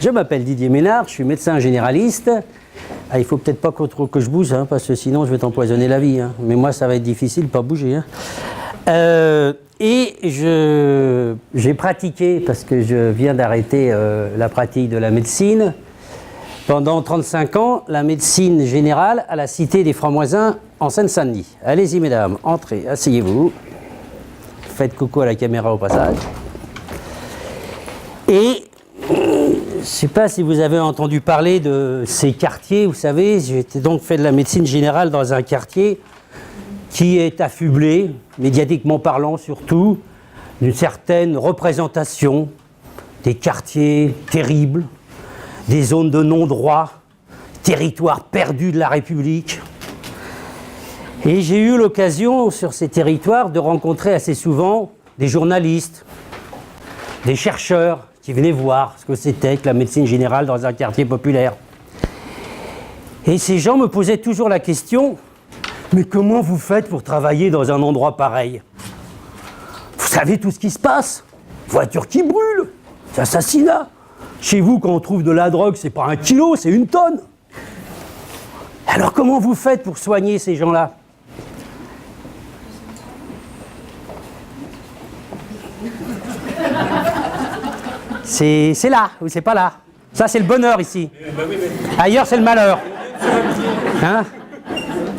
Je m'appelle Didier Ménard, je suis médecin généraliste. Ah, il faut peut-être pas trop que je bouge, hein, parce que sinon je vais t'empoisonner la vie. Hein. Mais moi, ça va être difficile de pas bouger. Hein. Et j'ai pratiqué, parce que je viens d'arrêter la pratique de la médecine, pendant 35 ans, la médecine générale à la Cité des Francs-Moisins en Seine-Saint-Denis. Allez-y, mesdames, entrez, asseyez-vous. Faites coucou à la caméra au passage. Et je ne sais pas si vous avez entendu parler de ces quartiers, vous savez, j'ai donc fait de la médecine générale dans un quartier qui est affublé, médiatiquement parlant surtout, d'une certaine représentation des quartiers terribles, des zones de non-droit, territoires perdus de la République. Et j'ai eu l'occasion sur ces territoires de rencontrer assez souvent des journalistes, des chercheurs, qui venaient voir ce que c'était que la médecine générale dans un quartier populaire. Et ces gens me posaient toujours la question, mais comment vous faites pour travailler dans un endroit pareil? Vous savez tout ce qui se passe? Voitures qui brûlent, des assassinats. Chez vous, quand on trouve de la drogue, c'est pas 1 kilo, c'est 1 tonne. Alors comment vous faites pour soigner ces gens-là? C'est là, ou c'est pas là. Ça, c'est le bonheur ici. Ailleurs, c'est le malheur. Hein?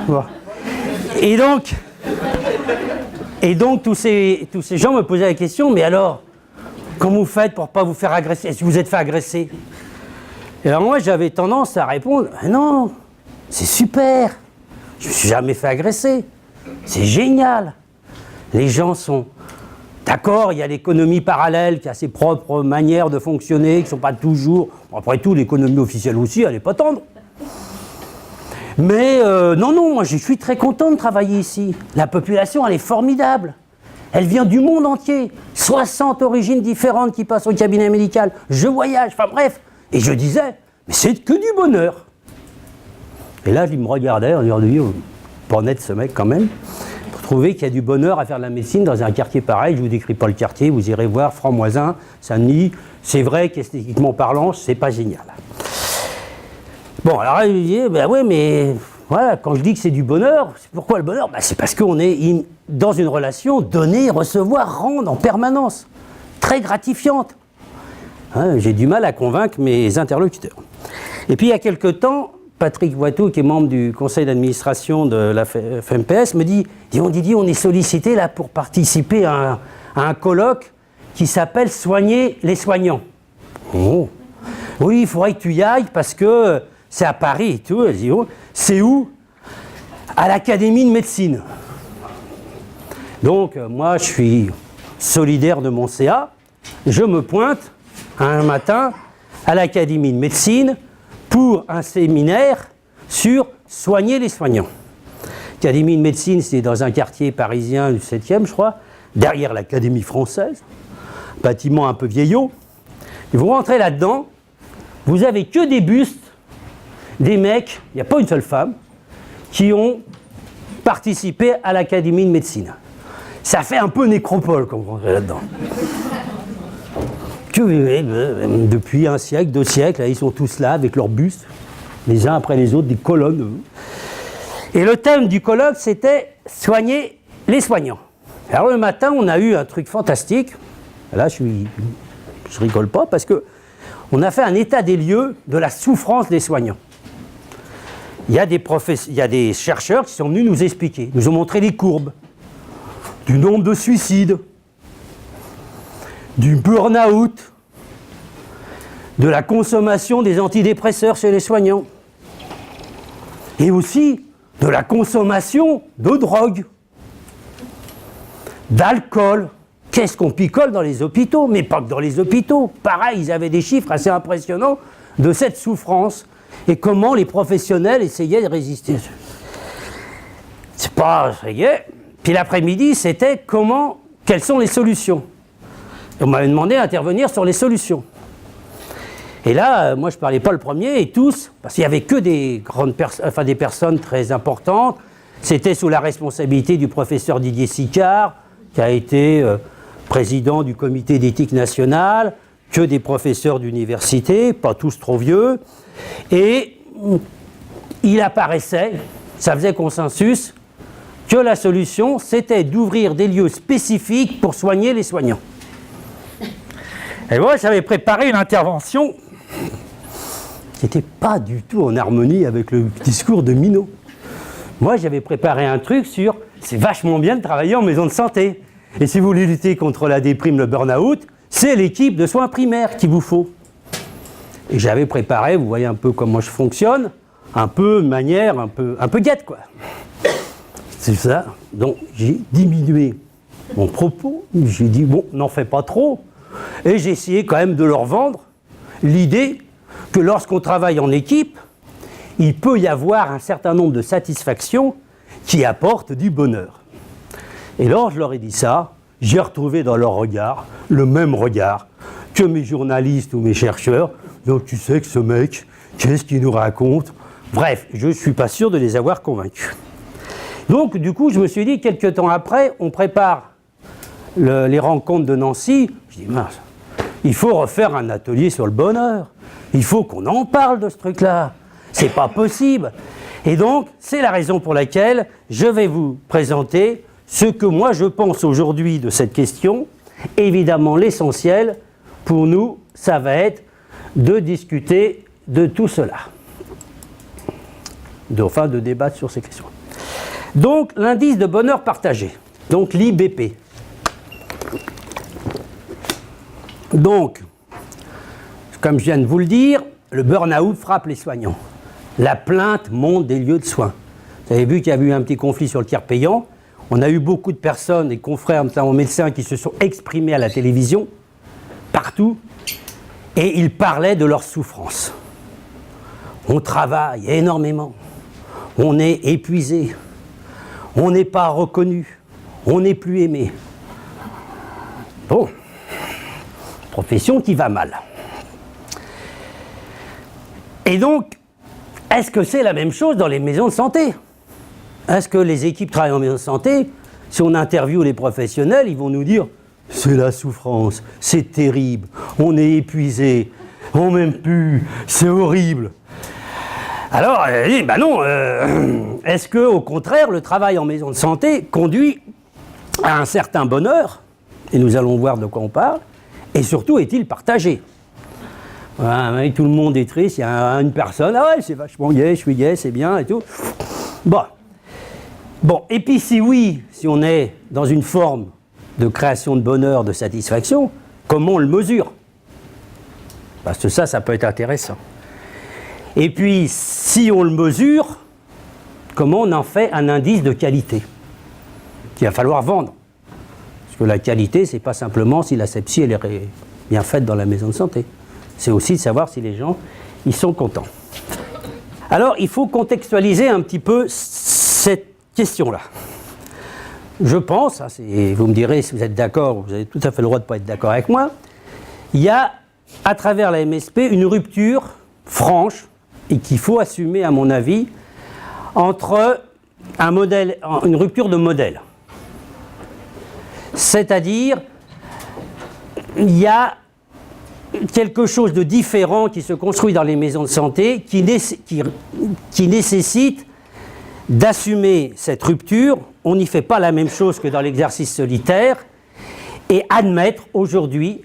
Bon. Et donc tous ces gens me posaient la question, mais alors, comment vous faites pour ne pas vous faire agresser? Est-ce que vous êtes fait agresser? Et alors moi, j'avais tendance à répondre, non, c'est super. Je ne me suis jamais fait agresser. C'est génial. Les gens sont... D'accord, il y a l'économie parallèle qui a ses propres manières de fonctionner, qui ne sont pas toujours... Après tout, l'économie officielle aussi, elle n'est pas tendre. Mais non, moi je suis très content de travailler ici. La population, elle est formidable. Elle vient du monde entier. 60 origines différentes qui passent au cabinet médical. Je voyage, enfin bref. Et je disais, mais c'est que du bonheur. Et là, il me regardait en disant, pas net ce mec quand même. Trouver qu'il y a du bonheur à faire de la médecine dans un quartier pareil. Je ne vous décris pas le quartier, vous irez voir Francs-Moisins, Saint-Denis. C'est vrai qu'esthétiquement parlant, c'est pas génial. Bon, alors il me dit, ben ouais, mais voilà, quand je dis que c'est du bonheur, c'est pourquoi le bonheur? Ben, c'est parce qu'on est dans une relation donner, recevoir, rendre en permanence, très gratifiante. Hein, j'ai du mal à convaincre mes interlocuteurs. Et puis il y a quelque temps, Patrick Voitou, qui est membre du conseil d'administration de la FMPS, me dit Didier, on est sollicité là pour participer à un colloque qui s'appelle Soigner les soignants. Oh. Oui, il faudrait que tu y ailles parce que c'est à Paris et tout. Elle dit, oh, c'est où? À l'Académie de médecine. Donc, moi, je suis solidaire de mon CA. Je me pointe un matin à l'Académie de médecine pour un séminaire sur soigner les soignants. L'Académie de médecine, c'est dans un quartier parisien du 7e, je crois, derrière l'Académie française, bâtiment un peu vieillot. Et vous rentrez là-dedans, vous avez que des bustes, des mecs, il n'y a pas une seule femme, qui ont participé à l'Académie de médecine. Ça fait un peu nécropole quand vous rentrez là-dedans. Depuis 1 siècle, 2 siècles, ils sont tous là avec leurs bustes, les uns après les autres, des colonnes. Et le thème du colloque, c'était « Soigner les soignants ». Alors le matin, on a eu un truc fantastique. Là, je rigole pas parce qu'on a fait un état des lieux de la souffrance des soignants. Il y a des chercheurs qui sont venus nous expliquer, nous ont montré les courbes du nombre de suicides, du burn-out, de la consommation des antidépresseurs chez les soignants, et aussi de la consommation de drogue, d'alcool. Qu'est-ce qu'on picole dans les hôpitaux? Mais pas que dans les hôpitaux. Pareil, ils avaient des chiffres assez impressionnants de cette souffrance et comment les professionnels essayaient de résister. C'est pas... ça y est. Puis l'après-midi, c'était quelles sont les solutions. On m'avait demandé d'intervenir sur les solutions. Et là, moi je ne parlais pas le premier, et tous, parce qu'il n'y avait que des personnes très importantes, c'était sous la responsabilité du professeur Didier Sicard, qui a été président du comité d'éthique nationale, que des professeurs d'université, pas tous trop vieux, et il apparaissait, ça faisait consensus, que la solution, c'était d'ouvrir des lieux spécifiques pour soigner les soignants. Et moi, j'avais préparé une intervention qui n'était pas du tout en harmonie avec le discours de Minot. Moi, j'avais préparé un truc sur « c'est vachement bien de travailler en maison de santé. Et si vous voulez lutter contre la déprime, le burn-out, c'est l'équipe de soins primaires qu'il vous faut. » Et j'avais préparé, vous voyez un peu comment je fonctionne, un peu de manière un peu guette, quoi. C'est ça. Donc, j'ai diminué mon propos. J'ai dit « bon, n'en fais pas trop. » Et j'ai essayé quand même de leur vendre l'idée que lorsqu'on travaille en équipe, il peut y avoir un certain nombre de satisfactions qui apportent du bonheur. Et lorsque je leur ai dit ça, j'ai retrouvé dans leur regard le même regard que mes journalistes ou mes chercheurs. Donc tu sais que ce mec, qu'est-ce qu'il nous raconte? Bref, je ne suis pas sûr de les avoir convaincus. Donc du coup, je me suis dit, quelques temps après, on prépare les rencontres de Nancy. Je dis, mince, il faut refaire un atelier sur le bonheur. Il faut qu'on en parle de ce truc-là. C'est pas possible. Et donc, c'est la raison pour laquelle je vais vous présenter ce que moi je pense aujourd'hui de cette question. Évidemment, l'essentiel pour nous, ça va être de discuter de tout cela. De débattre sur ces questions. Donc, l'indice de bonheur partagé, donc l'IBP. Donc, comme je viens de vous le dire, le burn-out frappe les soignants. La plainte monte des lieux de soins. Vous avez vu qu'il y a eu un petit conflit sur le tiers payant. On a eu beaucoup de personnes, des confrères, notamment médecins, qui se sont exprimés à la télévision, partout, et ils parlaient de leur souffrance. On travaille énormément, on est épuisé, on n'est pas reconnu, on n'est plus aimé. Bon, profession qui va mal. Et donc, est-ce que c'est la même chose dans les maisons de santé? Est-ce que les équipes travaillent en maison de santé? Si on interviewe les professionnels, ils vont nous dire « c'est la souffrance, c'est terrible, on est épuisé, on m'aime plus, c'est horrible ». Alors, ben non, est-ce qu'au contraire, le travail en maison de santé conduit à un certain bonheur? Et nous allons voir de quoi on parle. Et surtout, est-il partagé? Voilà, tout le monde est triste, il y a une personne, ah ouais, c'est vachement gay, je suis gay, c'est bien et tout. Bon, et puis si oui, si on est dans une forme de création de bonheur, de satisfaction, comment on le mesure? Parce que ça peut être intéressant. Et puis, si on le mesure, comment on en fait un indice de qualité qu'il va falloir vendre? Parce que la qualité, c'est pas simplement si l'asepsie elle est bien faite dans la maison de santé. C'est aussi de savoir si les gens ils sont contents. Alors, il faut contextualiser un petit peu cette question-là. Je pense, vous me direz si vous êtes d'accord, vous avez tout à fait le droit de ne pas être d'accord avec moi, il y a, à travers la MSP, une rupture franche, et qu'il faut assumer, à mon avis, entre une rupture de modèle. C'est-à-dire, il y a quelque chose de différent qui se construit dans les maisons de santé qui nécessite d'assumer cette rupture. On n'y fait pas la même chose que dans l'exercice solitaire et admettre aujourd'hui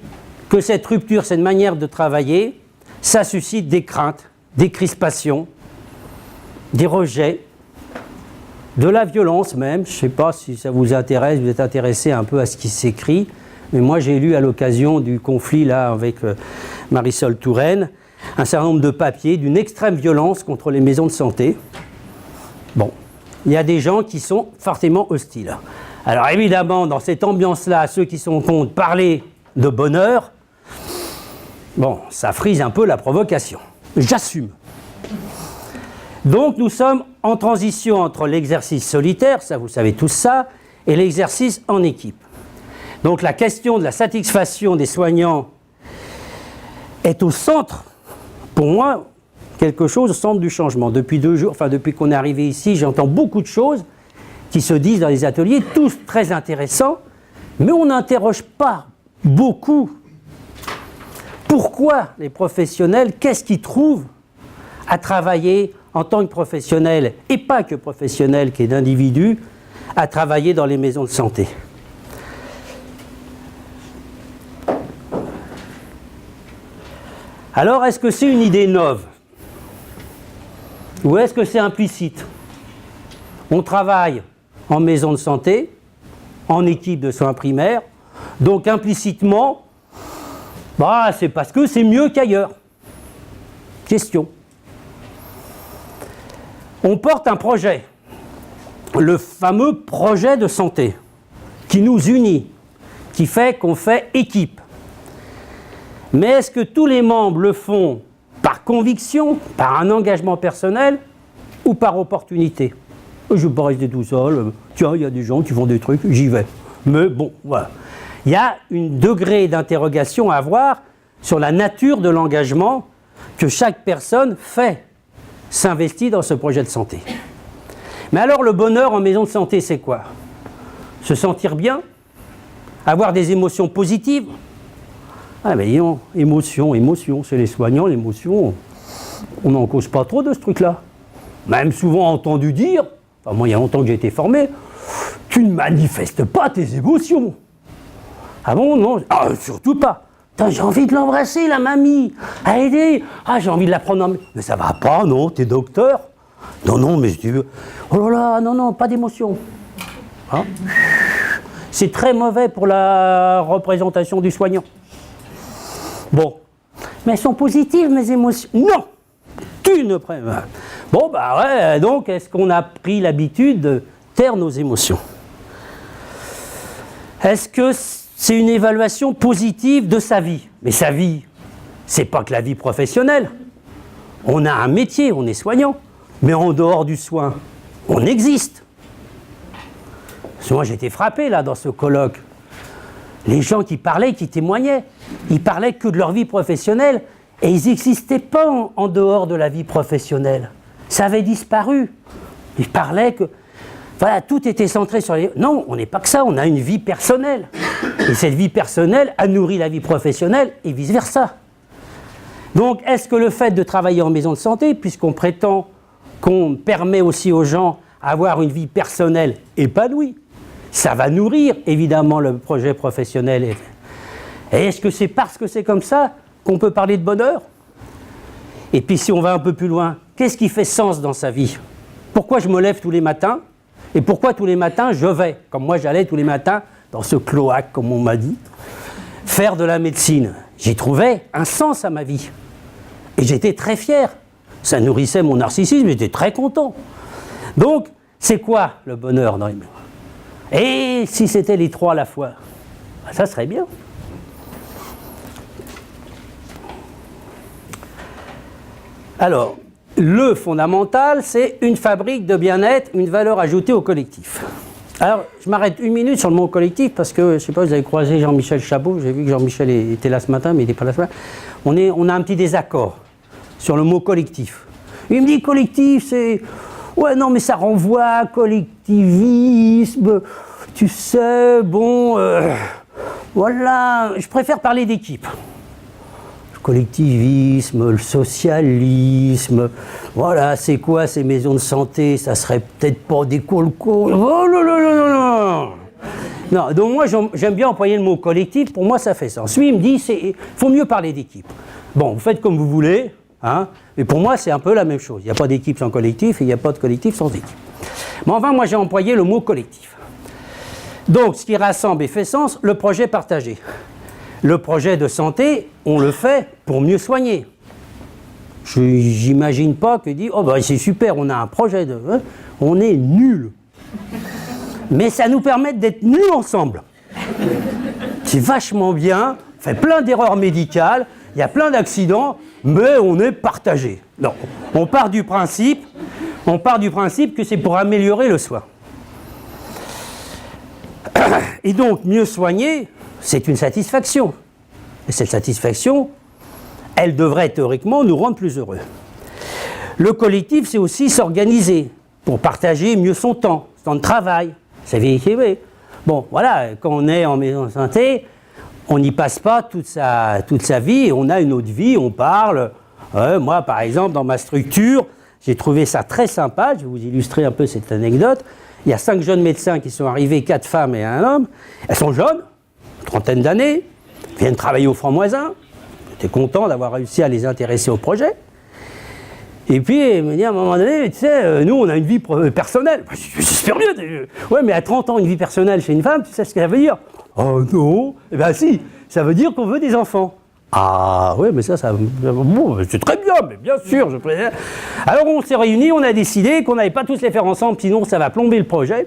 que cette rupture, cette manière de travailler, ça suscite des craintes, des crispations, des rejets, de la violence même. Je ne sais pas si ça vous intéresse, vous êtes intéressé un peu à ce qui s'écrit. Mais moi, j'ai lu à l'occasion du conflit là, avec Marisol Touraine un certain nombre de papiers d'une extrême violence contre les maisons de santé. Bon, il y a des gens qui sont fortement hostiles. Alors évidemment, dans cette ambiance-là, ceux qui sont contre parler de bonheur, bon, ça frise un peu la provocation. J'assume. Donc nous sommes en transition entre l'exercice solitaire, ça vous savez tous ça, et l'exercice en équipe. Donc la question de la satisfaction des soignants est au centre, pour moi, quelque chose au centre du changement. Depuis 2 jours, depuis qu'on est arrivé ici, j'entends beaucoup de choses qui se disent dans les ateliers, tous très intéressants, mais on n'interroge pas beaucoup pourquoi les professionnels, qu'est-ce qu'ils trouvent à travailler en tant que professionnels, et pas que professionnels, qui est d'individus, à travailler dans les maisons de santé. Alors, est-ce que c'est une idée neuve? Ou est-ce que c'est implicite? On travaille en maison de santé, en équipe de soins primaires, donc implicitement, c'est parce que c'est mieux qu'ailleurs. Question. On porte un projet, le fameux projet de santé, qui nous unit, qui fait qu'on fait équipe. Mais est-ce que tous les membres le font par conviction, par un engagement personnel ou par opportunité? Je ne veux pas rester tout seul, tiens, il y a des gens qui font des trucs, j'y vais. Mais bon, voilà. Il y a un degré d'interrogation à avoir sur la nature de l'engagement que chaque personne fait, s'investit dans ce projet de santé. Mais alors le bonheur en maison de santé, c'est quoi? Se sentir bien? Avoir des émotions positives? Ah mais non, émotion, c'est les soignants, l'émotion, on n'en cause pas trop de ce truc-là. Même souvent entendu dire, enfin moi il y a longtemps que j'ai été formé, tu ne manifestes pas tes émotions. Ah bon, non, surtout pas. J'ai envie de l'embrasser, la mamie, allez, j'ai envie de la prendre en main. Mais ça va pas, non, t'es docteur? Non, mais si tu veux, oh là là, non, pas d'émotion. Hein? C'est très mauvais pour la représentation du soignant. Bon, mais elles sont positives, mes émotions. Non, tu ne préviens. Bon, ouais, donc est-ce qu'on a pris l'habitude de taire nos émotions? Est-ce que c'est une évaluation positive de sa vie? Mais sa vie, c'est pas que la vie professionnelle. On a un métier, on est soignant, mais en dehors du soin, on existe. Parce que moi, j'ai été frappé là dans ce colloque. Les gens qui parlaient, qui témoignaient, ils parlaient que de leur vie professionnelle et ils n'existaient pas en dehors de la vie professionnelle. Ça avait disparu. Ils parlaient que, voilà, tout était centré sur les... Non, on n'est pas que ça, on a une vie personnelle. Et cette vie personnelle a nourri la vie professionnelle et vice-versa. Donc, est-ce que le fait de travailler en maison de santé, puisqu'on prétend qu'on permet aussi aux gens d'avoir une vie personnelle épanouie, ça va nourrir évidemment le projet professionnel. Et est-ce que c'est parce que c'est comme ça qu'on peut parler de bonheur? Et puis si on va un peu plus loin, qu'est-ce qui fait sens dans sa vie? Pourquoi je me lève tous les matins? Et pourquoi tous les matins je vais, comme moi j'allais tous les matins dans ce cloaque, comme on m'a dit, faire de la médecine? J'y trouvais un sens à ma vie. Et j'étais très fier. Ça nourrissait mon narcissisme, j'étais très content. Donc, c'est quoi le bonheur dans les mains? Et si c'était les trois à la fois, ça serait bien. Alors, le fondamental, c'est une fabrique de bien-être, une valeur ajoutée au collectif. Alors, je m'arrête une minute sur le mot collectif parce que, je ne sais pas, vous avez croisé Jean-Michel Chabot, j'ai vu que Jean-Michel était là ce matin, mais il n'est pas là ce matin. On a un petit désaccord sur le mot collectif. Il me dit collectif, c'est... Ouais, non, mais ça renvoie à collectivisme, tu sais, bon, voilà, je préfère parler d'équipe. Le collectivisme, le socialisme, voilà, c'est quoi ces maisons de santé? Ça serait peut-être pas des colcos. Oh là là là là. Non, donc moi, j'aime bien employer le mot collectif, pour moi, ça fait sens. Lui, il me dit, il faut mieux parler d'équipe. Bon, vous faites comme vous voulez, hein, mais pour moi, c'est un peu la même chose. Il n'y a pas d'équipe sans collectif et il n'y a pas de collectif sans équipe. Mais enfin, moi, j'ai employé le mot collectif. Donc, ce qui rassemble et fait sens, le projet partagé. Le projet de santé, on le fait pour mieux soigner. J'imagine pas que dit, oh ben c'est super, on a un projet de... Hein, on est nuls. Mais ça nous permet d'être nuls ensemble. C'est vachement bien, on fait plein d'erreurs médicales, il y a plein d'accidents, mais on est partagé. Non, on part du principe que c'est pour améliorer le soin. Et donc, mieux soigner, c'est une satisfaction. Et cette satisfaction, elle devrait théoriquement nous rendre plus heureux. Le collectif, c'est aussi s'organiser pour partager mieux son temps de travail. Vous savez, bon, voilà, quand on est en maison de santé, on n'y passe pas toute sa vie, et on a une autre vie, on parle. Moi, par exemple, dans ma structure, j'ai trouvé ça très sympa, je vais vous illustrer un peu cette anecdote. Il y a 5 jeunes médecins qui sont arrivés, 4 femmes et un homme. Elles sont jeunes, trentaine d'années, viennent travailler au franc-moisin. J'étais content d'avoir réussi à les intéresser au projet. Et puis, il me dit à un moment donné, tu sais, nous, on a une vie personnelle. C'est super bien. Ouais, mais à 30 ans, une vie personnelle chez une femme, tu sais ce que ça veut dire? Oh non. Eh bien si, ça veut dire qu'on veut des enfants. Ah oui, mais ça bon, c'est très bien, mais bien sûr, je préfère. Alors on s'est réunis, on a décidé qu'on n'allait pas tous les faire ensemble, sinon ça va plomber le projet.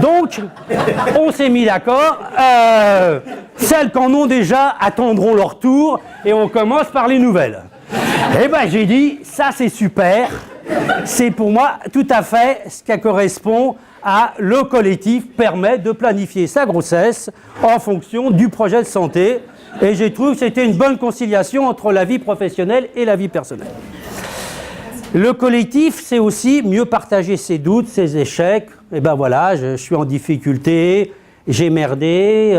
Donc, on s'est mis d'accord. Celles qui en ont déjà attendront leur tour et on commence par les nouvelles. Eh bien j'ai dit, ça c'est super, c'est pour moi tout à fait ce qui correspond à le collectif permet de planifier sa grossesse en fonction du projet de santé. Et j'ai trouvé que c'était une bonne conciliation entre la vie professionnelle et la vie personnelle. Le collectif, c'est aussi mieux partager ses doutes, ses échecs. Et ben voilà, je suis en difficulté, j'ai merdé,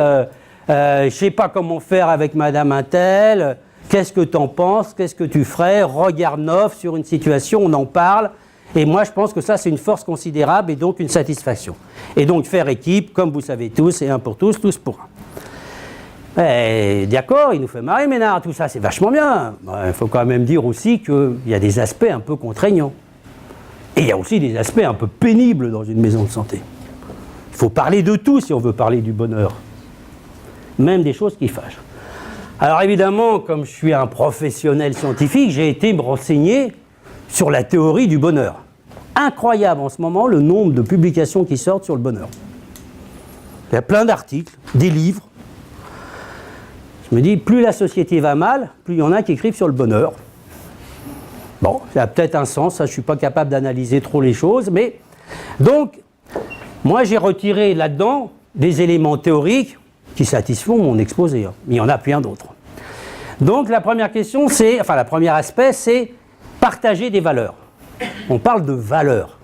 je ne sais pas comment faire avec madame Intel, qu'est-ce que tu en penses, qu'est-ce que tu ferais, regard neuf sur une situation, on en parle. Et moi, je pense que ça, c'est une force considérable et donc une satisfaction. Et donc, faire équipe, comme vous savez tous, et un pour tous pour un. D'accord, il nous fait marrer, Ménard, tout ça, c'est vachement bien. Il faut quand même dire aussi qu'il y a des aspects un peu contraignants. Et il y a aussi des aspects un peu pénibles dans une maison de santé. Il faut parler de tout si on veut parler du bonheur. Même des choses qui fâchent. Alors évidemment, comme je suis un professionnel scientifique, j'ai été me renseigner sur la théorie du bonheur. Incroyable en ce moment le nombre de publications qui sortent sur le bonheur. Il y a plein d'articles, des livres. Je me dis, plus la société va mal, plus il y en a qui écrivent sur le bonheur. Bon, ça a peut-être un sens, ça, je ne suis pas capable d'analyser trop les choses, mais... Donc, moi j'ai retiré là-dedans des éléments théoriques qui satisfont mon exposé. Mais il y en a plein d'autres. Donc la première question, c'est... Enfin, le premier aspect, c'est partager des valeurs. On parle de valeurs.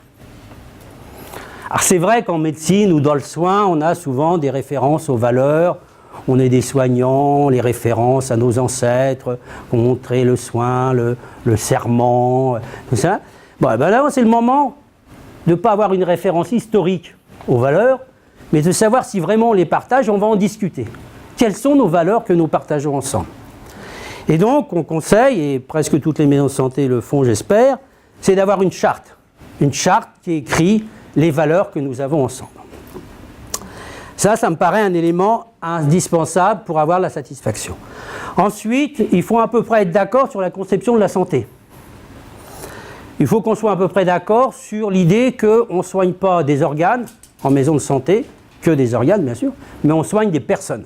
Alors c'est vrai qu'en médecine ou dans le soin, on a souvent des références aux valeurs. On est des soignants, les références à nos ancêtres, qui ont montré le soin, le serment, tout ça. Bon, ben là, c'est le moment de ne pas avoir une référence historique aux valeurs, mais de savoir si vraiment on les partage, on va en discuter. Quelles sont nos valeurs que nous partageons ensemble? Et donc, on conseille, et presque toutes les maisons de santé le font, j'espère, c'est d'avoir une charte qui écrit les valeurs que nous avons ensemble. Ça me paraît un élément indispensable pour avoir la satisfaction. Ensuite, il faut à peu près être d'accord sur la conception de la santé. Il faut qu'on soit à peu près d'accord sur l'idée qu'on ne soigne pas des organes en maison de santé, que des organes bien sûr, mais on soigne des personnes.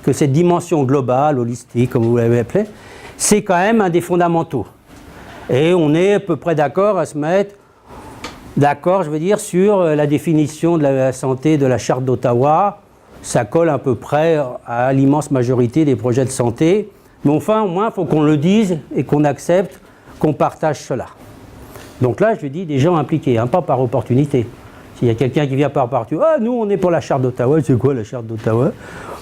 Que cette dimension globale, holistique, comme vous l'avez appelé, c'est quand même un des fondamentaux. Et on est à peu près d'accord à se mettre d'accord, je veux dire, sur la définition de la santé de la Charte d'Ottawa. Ça colle à peu près à l'immense majorité des projets de santé. Mais enfin, au moins, il faut qu'on le dise et qu'on accepte qu'on partage cela. Donc là, je dis des gens impliqués, hein, pas par opportunité. S'il y a quelqu'un qui vient par opportunité, ah, nous, on est pour la Charte d'Ottawa. C'est quoi la Charte d'Ottawa?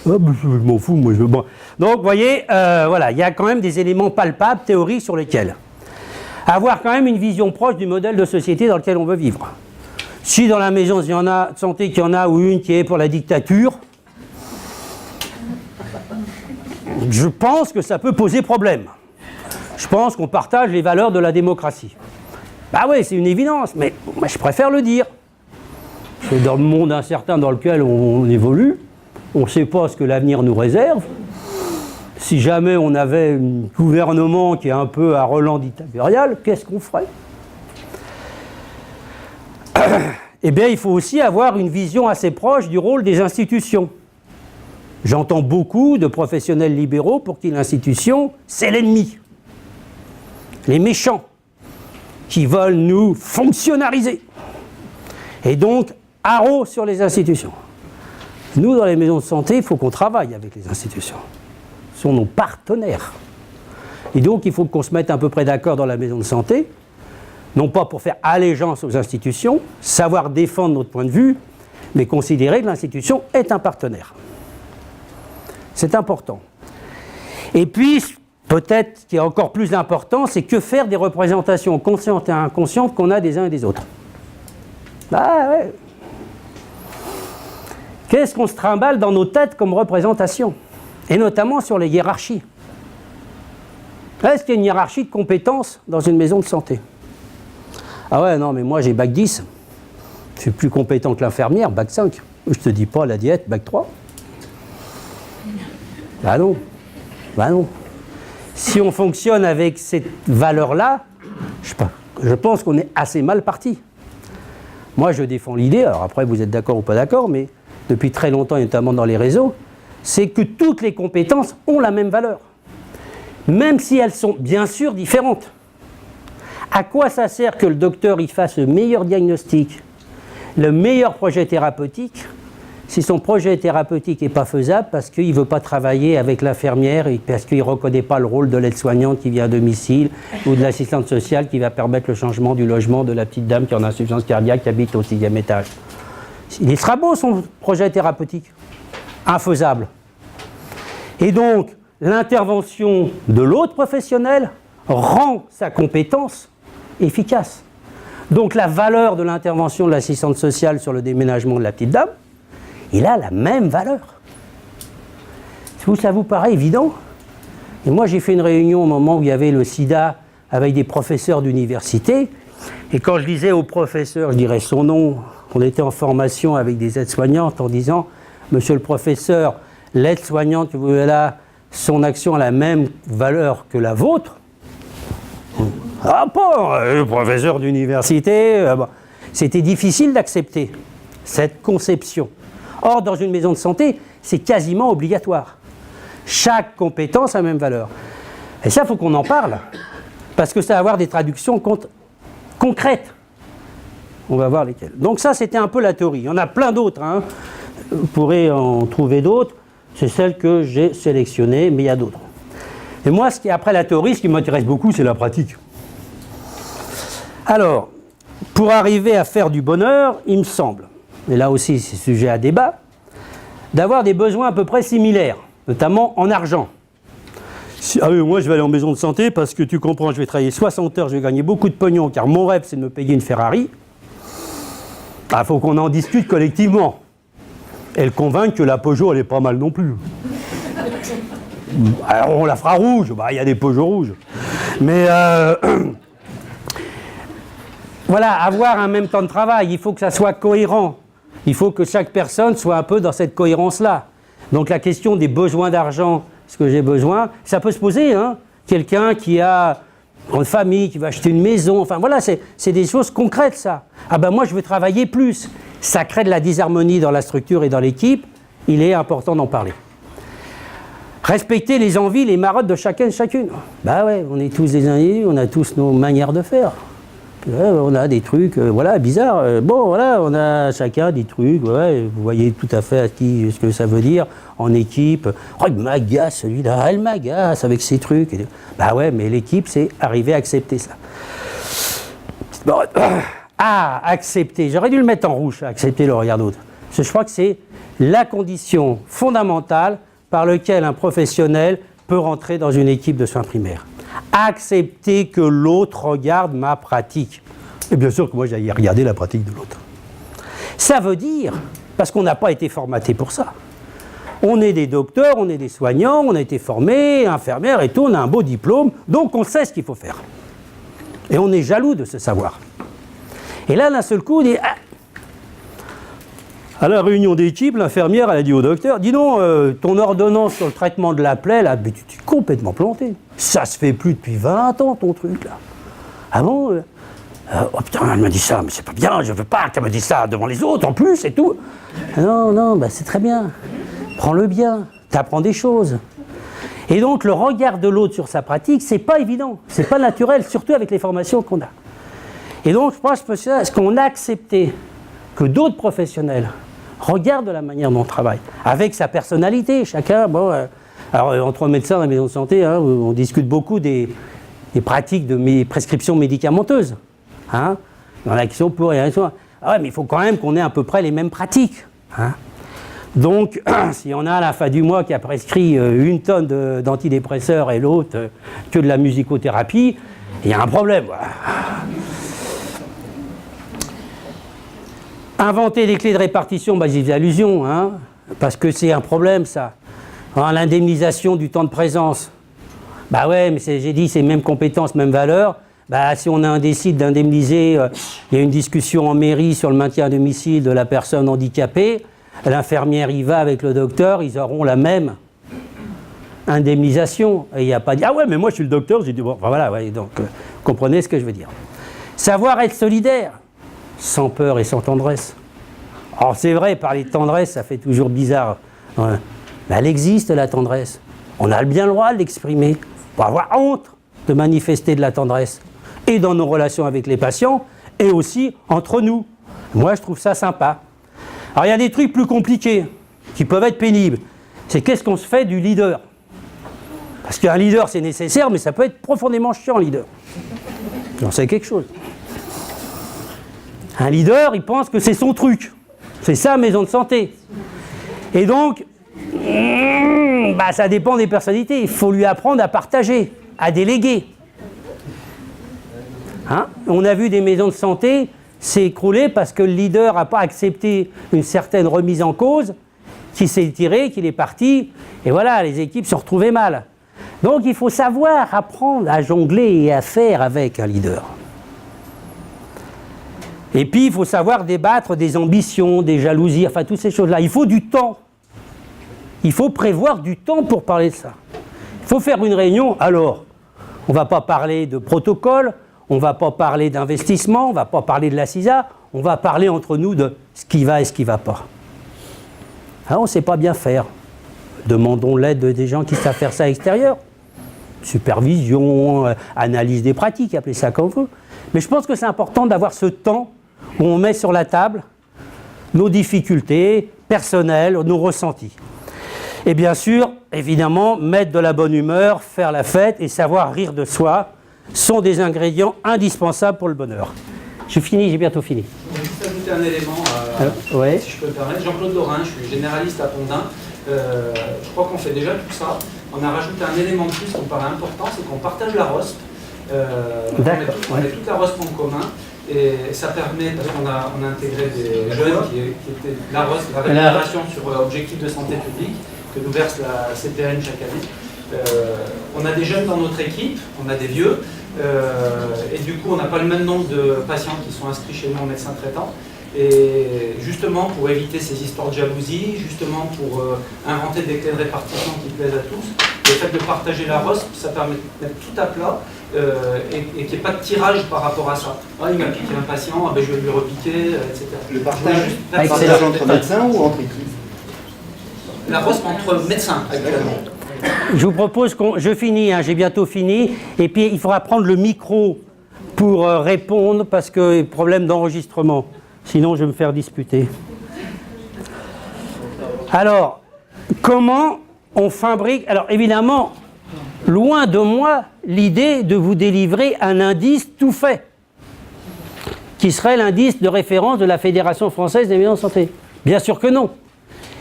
Ah, ben, je m'en fous, moi, je veux... Bon. Donc, vous voyez, voilà, il y a quand même des éléments palpables, théoriques, sur lesquels avoir quand même une vision proche du modèle de société dans lequel on veut vivre. Si dans la maison il y en a, de santé qu'il y en a, ou une qui est pour la dictature, je pense que ça peut poser problème. Je pense qu'on partage les valeurs de la démocratie. Bah oui, c'est une évidence, mais moi, je préfère le dire. C'est dans le monde incertain dans lequel on évolue, on ne sait pas ce que l'avenir nous réserve. Si jamais on avait un gouvernement qui est un peu à relent dictatorial, qu'est-ce qu'on ferait? Eh bien, il faut aussi avoir une vision assez proche du rôle des institutions. J'entends beaucoup de professionnels libéraux pour qui l'institution, c'est l'ennemi. Les méchants, qui veulent nous fonctionnariser. Et donc, haro sur les institutions. Nous, dans les maisons de santé, il faut qu'on travaille avec les institutions. Ce sont nos partenaires. Et donc, il faut qu'on se mette à peu près d'accord dans la maison de santé, non pas pour faire allégeance aux institutions, savoir défendre notre point de vue, mais considérer que l'institution est un partenaire. C'est important. Et puis, peut-être ce qui est encore plus important, c'est que faire des représentations conscientes et inconscientes qu'on a des uns et des autres. Bah ouais. Qu'est-ce qu'on se trimballe dans nos têtes comme représentation? Et notamment sur les hiérarchies. Est-ce qu'il y a une hiérarchie de compétences dans une maison de santé? Ah ouais, non, mais moi j'ai bac 10. Je suis plus compétent que l'infirmière, bac 5. Je te dis pas la diète, bac 3. Bah non. Bah non. Si on fonctionne avec cette valeur-là, je pense qu'on est assez mal parti. Moi, je défends l'idée, alors après vous êtes d'accord ou pas d'accord, mais depuis très longtemps, et notamment dans les réseaux, c'est que toutes les compétences ont la même valeur. Même si elles sont bien sûr différentes. À quoi ça sert que le docteur il fasse le meilleur diagnostic, le meilleur projet thérapeutique, si son projet thérapeutique n'est pas faisable parce qu'il ne veut pas travailler avec l'infirmière et parce qu'il ne reconnaît pas le rôle de l'aide-soignante qui vient à domicile ou de l'assistante sociale qui va permettre le changement du logement de la petite dame qui en a insuffisance cardiaque qui habite au 6e étage. Il sera beau son projet thérapeutique, infaisable. Et donc, l'intervention de l'autre professionnel rend sa compétence efficace. Donc la valeur de l'intervention de l'assistante sociale sur le déménagement de la petite dame, il a la même valeur. Ça vous paraît évident? Et moi j'ai fait une réunion au moment où il y avait le sida avec des professeurs d'université, et quand je disais au professeur, je dirais son nom, on était en formation avec des aides-soignantes en disant « Monsieur le professeur, l'aide-soignante que vous avez là, son action a la même valeur que la vôtre ?» Ah pas, le professeur d'université, c'était difficile d'accepter cette conception. Or, dans une maison de santé, c'est quasiment obligatoire. Chaque compétence a la même valeur. Et ça, il faut qu'on en parle, parce que ça va avoir des traductions concrètes. On va voir lesquelles. Donc ça, c'était un peu la théorie. Il y en a plein d'autres, hein. Vous pourrez en trouver d'autres. C'est celle que j'ai sélectionnée, mais il y a d'autres. Et moi, après la théorie, ce qui m'intéresse beaucoup, c'est la pratique. Alors, pour arriver à faire du bonheur, il me semble, et là aussi c'est sujet à débat, d'avoir des besoins à peu près similaires, notamment en argent. Ah oui, moi je vais aller en maison de santé parce que tu comprends, je vais travailler 60 heures, je vais gagner beaucoup de pognon, car mon rêve c'est de me payer une Ferrari. Il faut qu'on en discute collectivement. Et le convaincre que la Peugeot elle est pas mal non plus. Alors on la fera rouge, il y a des Peugeot rouges. Mais voilà, avoir un même temps de travail, il faut que ça soit cohérent. Il faut que chaque personne soit un peu dans cette cohérence-là. Donc la question des besoins d'argent, ce que j'ai besoin, ça peut se poser. Hein. Quelqu'un qui a une famille, qui va acheter une maison, enfin voilà, c'est des choses concrètes ça. Ah ben moi je veux travailler plus. Ça crée de la disharmonie dans la structure et dans l'équipe, il est important d'en parler. Respecter les envies, les marottes de chacun et chacune. Bah ouais, on est tous des individus, on a tous nos manières de faire. On a des trucs, voilà, bizarres. Bon, voilà, on a chacun des trucs, ouais, vous voyez tout à fait ce que ça veut dire en équipe. Oh, il m'agace celui-là, elle m'agace avec ses trucs. Bah ouais, mais l'équipe, c'est arriver à accepter ça. Bon, accepter, j'aurais dû le mettre en rouge, accepter le regard d'autre. Parce que je crois que c'est la condition fondamentale par laquelle un professionnel peut rentrer dans une équipe de soins primaires. Accepter que l'autre regarde ma pratique. Et bien sûr que moi j'aille regarder la pratique de l'autre. Ça veut dire, parce qu'on n'a pas été formaté pour ça. On est des docteurs, on est des soignants, on a été formés, infirmières et tout, on a un beau diplôme, donc on sait ce qu'il faut faire. Et on est jaloux de ce savoir. Et là, d'un seul coup, on dit... À la réunion d'équipe, l'infirmière, elle a dit au docteur, dis donc, ton ordonnance sur le traitement de la plaie, là, mais tu t'es complètement planté. Ça se fait plus depuis 20 ans, ton truc, là. Ah bon oh putain, elle m'a dit ça, mais c'est pas bien, je veux pas qu'elle me dise ça devant les autres, en plus, et tout. Non, bah c'est très bien. Prends-le bien, t'apprends des choses. Et donc, le regard de l'autre sur sa pratique, c'est pas évident, c'est pas naturel, surtout avec les formations qu'on a. Et donc, je pense que est-ce qu'on a accepté que d'autres professionnels regardent la manière dont on travaille, avec sa personnalité, chacun, bon, alors entre médecins dans la maison de santé, hein, on discute beaucoup des pratiques de prescriptions médicamenteuses, hein, dans l'action pour et l'action. Ah ouais, mais il faut quand même qu'on ait à peu près les mêmes pratiques, hein. Donc, s'il y en a à la fin du mois qui a prescrit 1 tonne d'antidépresseurs et l'autre que de la musicothérapie, il y a un problème. Voilà. Inventer des clés de répartition, j'y fais allusion, hein, parce que c'est un problème ça. Hein, l'indemnisation du temps de présence. Ouais, mais j'ai dit, c'est même compétences, même valeur. Si on décide d'indemniser, il y a une discussion en mairie sur le maintien à domicile de la personne handicapée, l'infirmière y va avec le docteur, ils auront la même indemnisation. Et il n'y a pas dit, ah ouais, mais moi je suis le docteur, j'ai dit, bon, enfin voilà, ouais, donc comprenez ce que je veux dire. Savoir être solidaire, sans peur et sans tendresse. Alors c'est vrai, parler de tendresse, ça fait toujours bizarre. Ouais. Mais elle existe, la tendresse. On a bien le droit de l'exprimer. On va avoir honte de manifester de la tendresse. Et dans nos relations avec les patients, et aussi entre nous. Moi, je trouve ça sympa. Alors, il y a des trucs plus compliqués, qui peuvent être pénibles. C'est qu'est-ce qu'on se fait du leader? Parce qu'un leader, c'est nécessaire, mais ça peut être profondément chiant, un leader. J'en sais quelque chose. Un leader, il pense que c'est son truc. C'est sa maison de santé. Et donc, ça dépend des personnalités. Il faut lui apprendre à partager, à déléguer. Hein? On a vu des maisons de santé s'écrouler parce que le leader n'a pas accepté une certaine remise en cause, qu'il s'est tiré, qu'il est parti, et voilà, les équipes se retrouvaient mal. Donc il faut savoir apprendre à jongler et à faire avec un leader. Et puis il faut savoir débattre des ambitions, des jalousies, enfin toutes ces choses-là. Il faut du temps. Il faut prévoir du temps pour parler de ça. Il faut faire une réunion, alors, on ne va pas parler de protocole, on ne va pas parler d'investissement, on ne va pas parler de la CISA, on va parler entre nous de ce qui va et ce qui ne va pas. Alors, on ne sait pas bien faire. Demandons l'aide des gens qui savent faire ça à l'extérieur. Supervision, analyse des pratiques, appelez ça comme vous. Mais je pense que c'est important d'avoir ce temps où on met sur la table nos difficultés personnelles, nos ressentis. Et bien sûr, évidemment, mettre de la bonne humeur, faire la fête et savoir rire de soi sont des ingrédients indispensables pour le bonheur. J'ai fini, j'ai bientôt fini. Je vais juste ajouter un élément, ouais. si je peux me permettre. Jean-Claude Lorrain, je suis généraliste à Pondin. Je crois qu'on fait déjà tout ça. On a rajouté un élément de plus qui me paraît important, c'est qu'on partage la ROSP. On met toute la ROSP en commun. Et ça permet, parce qu'on a intégré des jeunes qui étaient la ROSP, la rémunération sur objectifs de santé publique, que nous verse la CPN chaque année. On a des jeunes dans notre équipe, on a des vieux, et du coup on n'a pas le même nombre de patients qui sont inscrits chez nous en médecin traitant. Et justement pour éviter ces histoires de jalousie, justement pour inventer des clés de répartition qui plaisent à tous, le fait de partager la ROSP, ça permet de mettre tout à plat et qu'il n'y ait pas de tirage par rapport à ça. Ah, il m'a piqué un patient, je vais lui repiquer, etc. Le partage entre médecins ou entre équipes? La ROSP entre médecins actuellement. Je vous propose je finis, hein, j'ai bientôt fini, et puis il faudra prendre le micro pour répondre parce que problème d'enregistrement, sinon je vais me faire disputer. Alors, comment on fabrique? Alors évidemment, loin de moi l'idée de vous délivrer un indice tout fait, qui serait l'indice de référence de la Fédération française des maisons de santé. Bien sûr que non.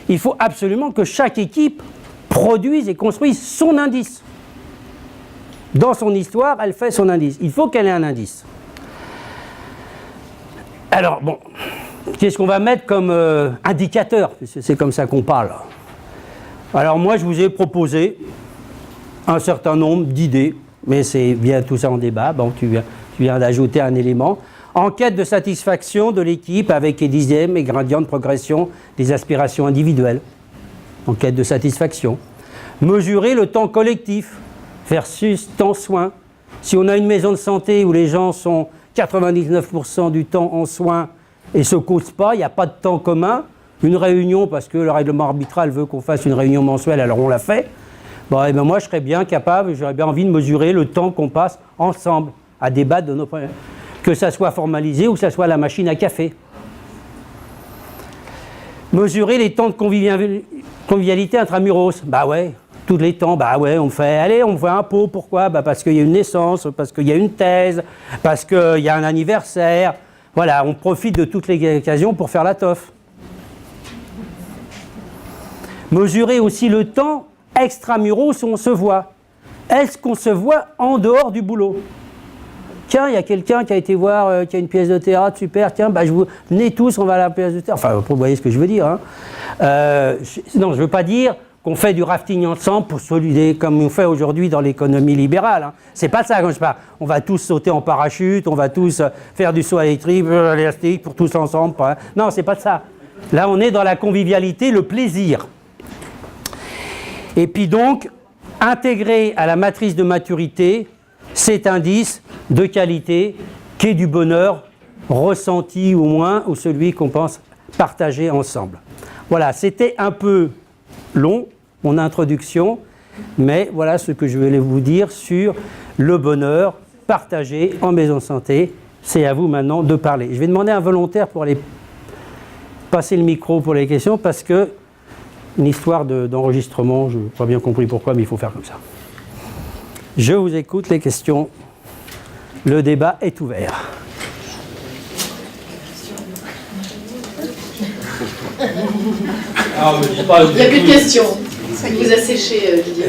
Il faut absolument que chaque équipe produise et construise son indice. Dans son histoire, elle fait son indice. Il faut qu'elle ait un indice. Alors, bon, qu'est-ce qu'on va mettre comme indicateur? C'est comme ça qu'on parle. Alors moi, je vous ai proposé un certain nombre d'idées, mais c'est bien tout ça en débat. Bon, tu viens d'ajouter un élément. Enquête de satisfaction de l'équipe avec les dixièmes et gradients de progression des aspirations individuelles. Enquête de satisfaction. Mesurer le temps collectif versus temps soins. Si on a une maison de santé où les gens sont 99% du temps en soins et ne se causent pas, il n'y a pas de temps commun, une réunion parce que le règlement arbitral veut qu'on fasse une réunion mensuelle, alors on l'a fait, et ben moi je serais bien capable, j'aurais bien envie de mesurer le temps qu'on passe ensemble à débattre de nos problèmes. Que ça soit formalisé ou que ça soit la machine à café. Mesurer les temps de convivialité intramuros. Ouais, tous les temps, on fait, allez, on fait un pot, pourquoi? Parce qu'il y a une naissance, parce qu'il y a une thèse, parce qu'il y a un anniversaire. Voilà, on profite de toutes les occasions pour faire la toffe. Mesurer aussi le temps extramuros où on se voit. Est-ce qu'on se voit en dehors du boulot? Tiens, il y a quelqu'un qui a été voir, qui a une pièce de théâtre, super, tiens, venez tous, on va à la pièce de théâtre. Enfin, vous voyez ce que je veux dire. Hein. Non, je ne veux pas dire qu'on fait du rafting ensemble pour solider, comme on fait aujourd'hui dans l'économie libérale. Hein. C'est pas ça quand je parle. On va tous sauter en parachute, on va tous faire du saut élastique pour tous ensemble. Non, c'est pas ça. Là, on est dans la convivialité, le plaisir. Et puis donc, intégrer à la matrice de maturité cet indice de qualité qui est du bonheur ressenti au moins, ou celui qu'on pense partager ensemble. Voilà, c'était un peu long, mon introduction, mais voilà ce que je voulais vous dire sur le bonheur partagé en maison santé. C'est à vous maintenant de parler. Je vais demander à un volontaire pour aller passer le micro pour les questions, parce que une histoire d'enregistrement, je n'ai pas bien compris pourquoi, mais il faut faire comme ça. Je vous écoute, les questions. Le débat est ouvert. Il n'y a plus de questions. Ça vous a séché, Didier.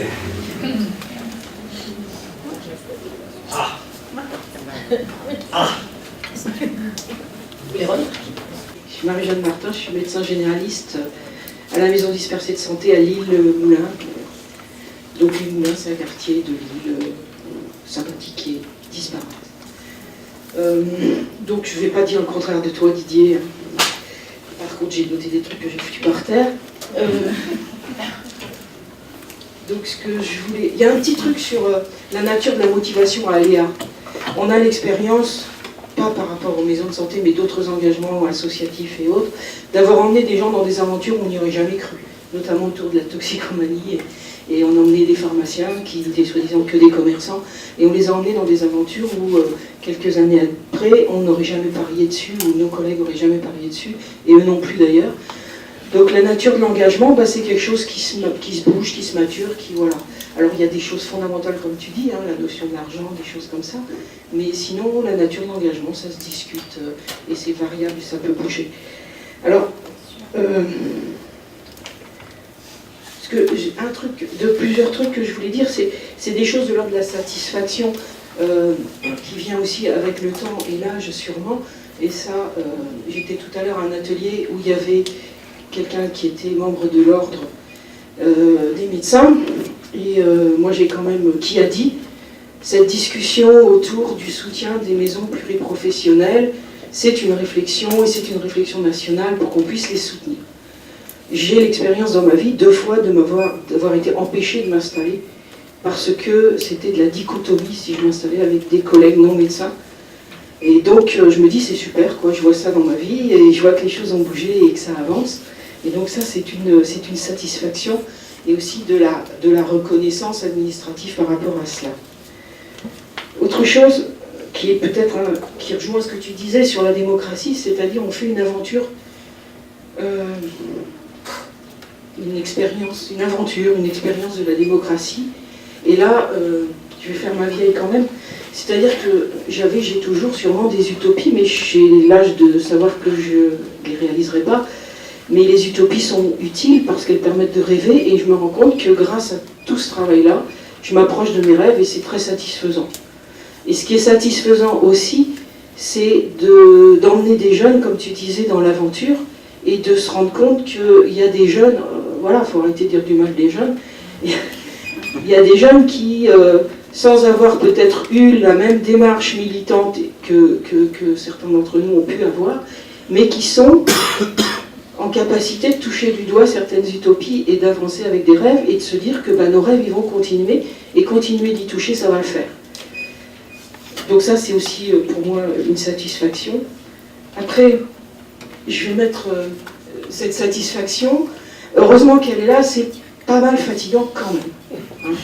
Je suis Marie-Jeanne Martin, je suis médecin généraliste à la maison dispersée de santé à Lille-Moulin. Donc Lille-Moulin, c'est un quartier de Lille sympathique et disparate. Donc je ne vais pas dire le contraire de toi, Didier. Par contre, j'ai noté des trucs que j'ai foutus par terre. Donc ce que je voulais... Il y a un petit truc sur la nature de la motivation à Léa. On a l'expérience, pas par rapport aux maisons de santé, mais d'autres engagements associatifs et autres, d'avoir emmené des gens dans des aventures où on n'y aurait jamais cru, notamment autour de la toxicomanie. Et on a emmené des pharmaciens qui étaient soi-disant que des commerçants, et on les a emmenés dans des aventures où, quelques années après, on n'aurait jamais parié dessus, ou nos collègues n'auraient jamais parié dessus, et eux non plus d'ailleurs. Donc la nature de l'engagement, c'est quelque chose qui se bouge, qui se mature, qui voilà. Alors il y a des choses fondamentales comme tu dis, hein, la notion d'argent, des choses comme ça, mais sinon la nature de l'engagement, ça se discute, et c'est variable, et ça peut bouger. Alors, plusieurs trucs que je voulais dire, c'est des choses de l'ordre de la satisfaction qui vient aussi avec le temps et l'âge sûrement. Et ça, j'étais tout à l'heure à un atelier où il y avait quelqu'un qui était membre de l'ordre des médecins, et moi j'ai quand même, qui a dit, cette discussion autour du soutien des maisons pluriprofessionnelles, c'est une réflexion, et c'est une réflexion nationale pour qu'on puisse les soutenir. J'ai l'expérience dans ma vie 2 fois d'avoir été empêché de m'installer parce que c'était de la dichotomie si je m'installais avec des collègues non médecins. Et donc je me dis c'est super, quoi, je vois ça dans ma vie et je vois que les choses ont bougé et que ça avance. Et donc ça c'est une satisfaction et aussi de la reconnaissance administrative par rapport à cela. Autre chose qui est peut-être, qui rejoint ce que tu disais sur la démocratie, c'est-à-dire on fait une aventure, une aventure, une expérience de la démocratie. Et là, je vais faire ma vieille quand même, c'est-à-dire que j'ai toujours sûrement des utopies, mais j'ai l'âge de savoir que je ne les réaliserai pas. Mais les utopies sont utiles parce qu'elles permettent de rêver, et je me rends compte que grâce à tout ce travail-là, je m'approche de mes rêves et c'est très satisfaisant. Et ce qui est satisfaisant aussi, c'est d'emmener des jeunes, comme tu disais, dans l'aventure, et de se rendre compte qu'il y a des jeunes, voilà, il faut arrêter de dire du mal des jeunes, il y a des jeunes qui, sans avoir peut-être eu la même démarche militante que certains d'entre nous ont pu avoir, mais qui sont en capacité de toucher du doigt certaines utopies et d'avancer avec des rêves et de se dire que nos rêves ils vont continuer et continuer d'y toucher, ça va le faire. Donc ça c'est aussi pour moi une satisfaction. Après, je vais mettre cette satisfaction, heureusement qu'elle est là, c'est pas mal fatigant quand même. Hein.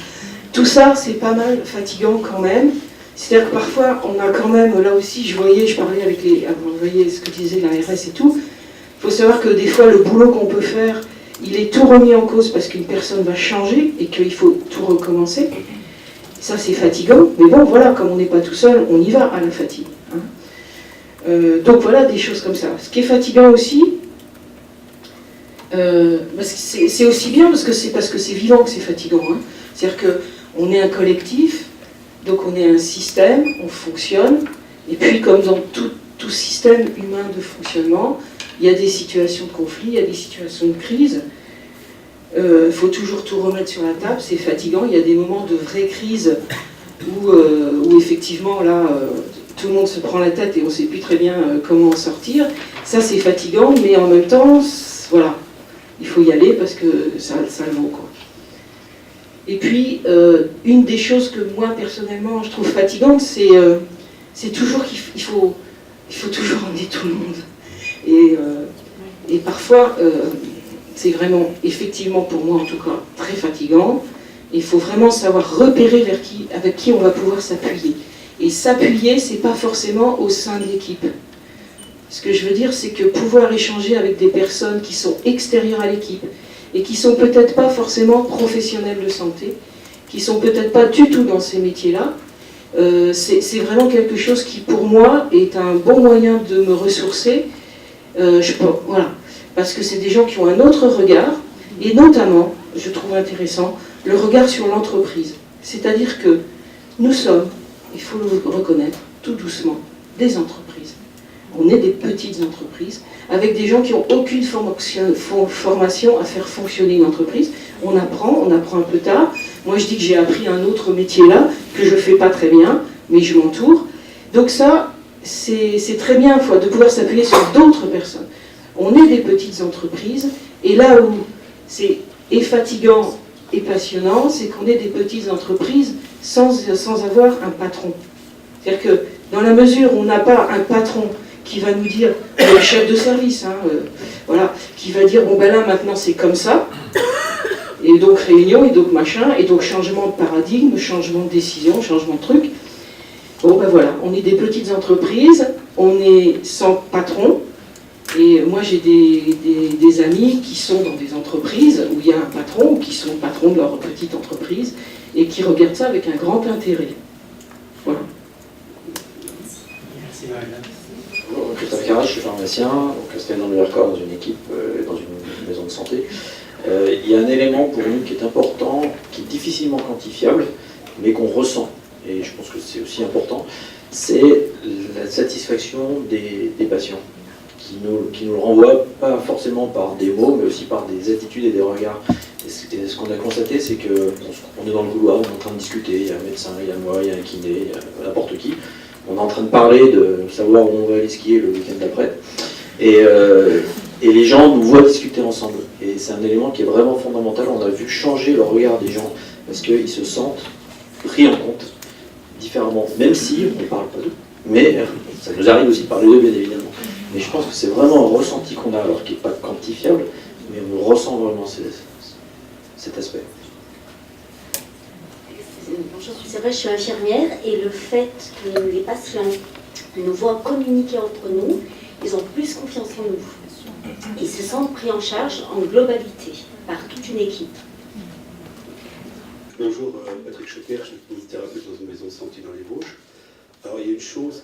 Tout ça c'est pas mal fatigant quand même. C'est-à-dire que parfois on a quand même, là aussi je parlais avec vous voyez ce que disait l'ARS et tout. Il faut savoir que des fois, le boulot qu'on peut faire, il est tout remis en cause parce qu'une personne va changer et qu'il faut tout recommencer. Ça, c'est fatigant. Mais bon, voilà, comme on n'est pas tout seul, on y va à la fatigue. Hein. Donc voilà, des choses comme ça. Ce qui est fatigant aussi, C'est aussi bien parce que c'est vivant que c'est fatigant. Hein. C'est-à-dire qu'on est un collectif, donc on est un système, on fonctionne, et puis comme dans tout système humain de fonctionnement, il y a des situations de conflit, il y a des situations de crise. Il faut toujours tout remettre sur la table, c'est fatigant. Il y a des moments de vraie crise où effectivement, là, tout le monde se prend la tête et on ne sait plus très bien comment en sortir. Ça, c'est fatigant, mais en même temps, voilà, il faut y aller parce que ça le vaut, quoi. Et puis, une des choses que moi, personnellement, je trouve fatigante, c'est toujours qu'il faut toujours emmener tout le monde. Et parfois, c'est vraiment, effectivement, pour moi en tout cas, très fatigant. Il faut vraiment savoir repérer avec qui on va pouvoir s'appuyer. Et s'appuyer, c'est pas forcément au sein de l'équipe. Ce que je veux dire, c'est que pouvoir échanger avec des personnes qui sont extérieures à l'équipe et qui sont peut-être pas forcément professionnels de santé, qui sont peut-être pas du tout dans ces métiers-là, c'est vraiment quelque chose qui, pour moi, est un bon moyen de me ressourcer. Voilà. Parce que c'est des gens qui ont un autre regard, et notamment, je trouve intéressant, le regard sur l'entreprise. C'est-à-dire que nous sommes, il faut le reconnaître, tout doucement, des entreprises. On est des petites entreprises, avec des gens qui n'ont aucune formation à faire fonctionner une entreprise. On apprend un peu tard. Moi, je dis que j'ai appris un autre métier là, que je ne fais pas très bien, mais je m'entoure. Donc ça, c'est très bien de pouvoir s'appuyer sur d'autres personnes. On est des petites entreprises, et là où c'est fatigant et passionnant, c'est qu'on est des petites entreprises sans avoir un patron. C'est-à-dire que dans la mesure où on n'a pas un patron qui va nous dire, le chef de service, voilà, qui va dire, bon ben là maintenant c'est comme ça, et donc réunion, et donc machin, et donc changement de paradigme, changement de décision, changement de truc. Bon ben voilà, on est des petites entreprises, on est sans patron. Et moi, j'ai des amis qui sont dans des entreprises où il y a un patron, ou qui sont patrons de leur petite entreprise, et qui regardent ça avec un grand intérêt. Voilà. Merci, Marie. Bonjour, Christophe Carrage, je suis pharmacien, casquette dans le RCOR, dans une équipe, dans une maison de santé. Il y a un élément pour nous qui est important, qui est difficilement quantifiable, mais qu'on ressent, et je pense que c'est aussi important, c'est la satisfaction des patients. Qui nous le renvoie, pas forcément par des mots, mais aussi par des attitudes et des regards. Et ce qu'on a constaté, c'est qu'on est dans le couloir, on est en train de discuter, il y a un médecin, il y a moi, il y a un kiné, il y a n'importe qui. On est en train de parler, de savoir où on va aller skier le week-end d'après. Et les gens nous voient discuter ensemble. Et c'est un élément qui est vraiment fondamental. On a vu changer le regard des gens, parce qu'ils se sentent pris en compte différemment, même si on ne parle pas d'eux. Mais ça nous arrive aussi de parler d'eux, bien évidemment. Mais je pense que c'est vraiment un ressenti qu'on a, alors qui n'est pas quantifiable, mais on ressent vraiment cet aspect. Bonjour, c'est vrai, je suis infirmière, et le fait que les patients nous voient communiquer entre nous, ils ont plus confiance en nous. Ils se sentent pris en charge en globalité, par toute une équipe. Bonjour, Patrick Choquer, je suis kinésithérapeute dans une maison de santé dans les Vosges. Alors il y a une chose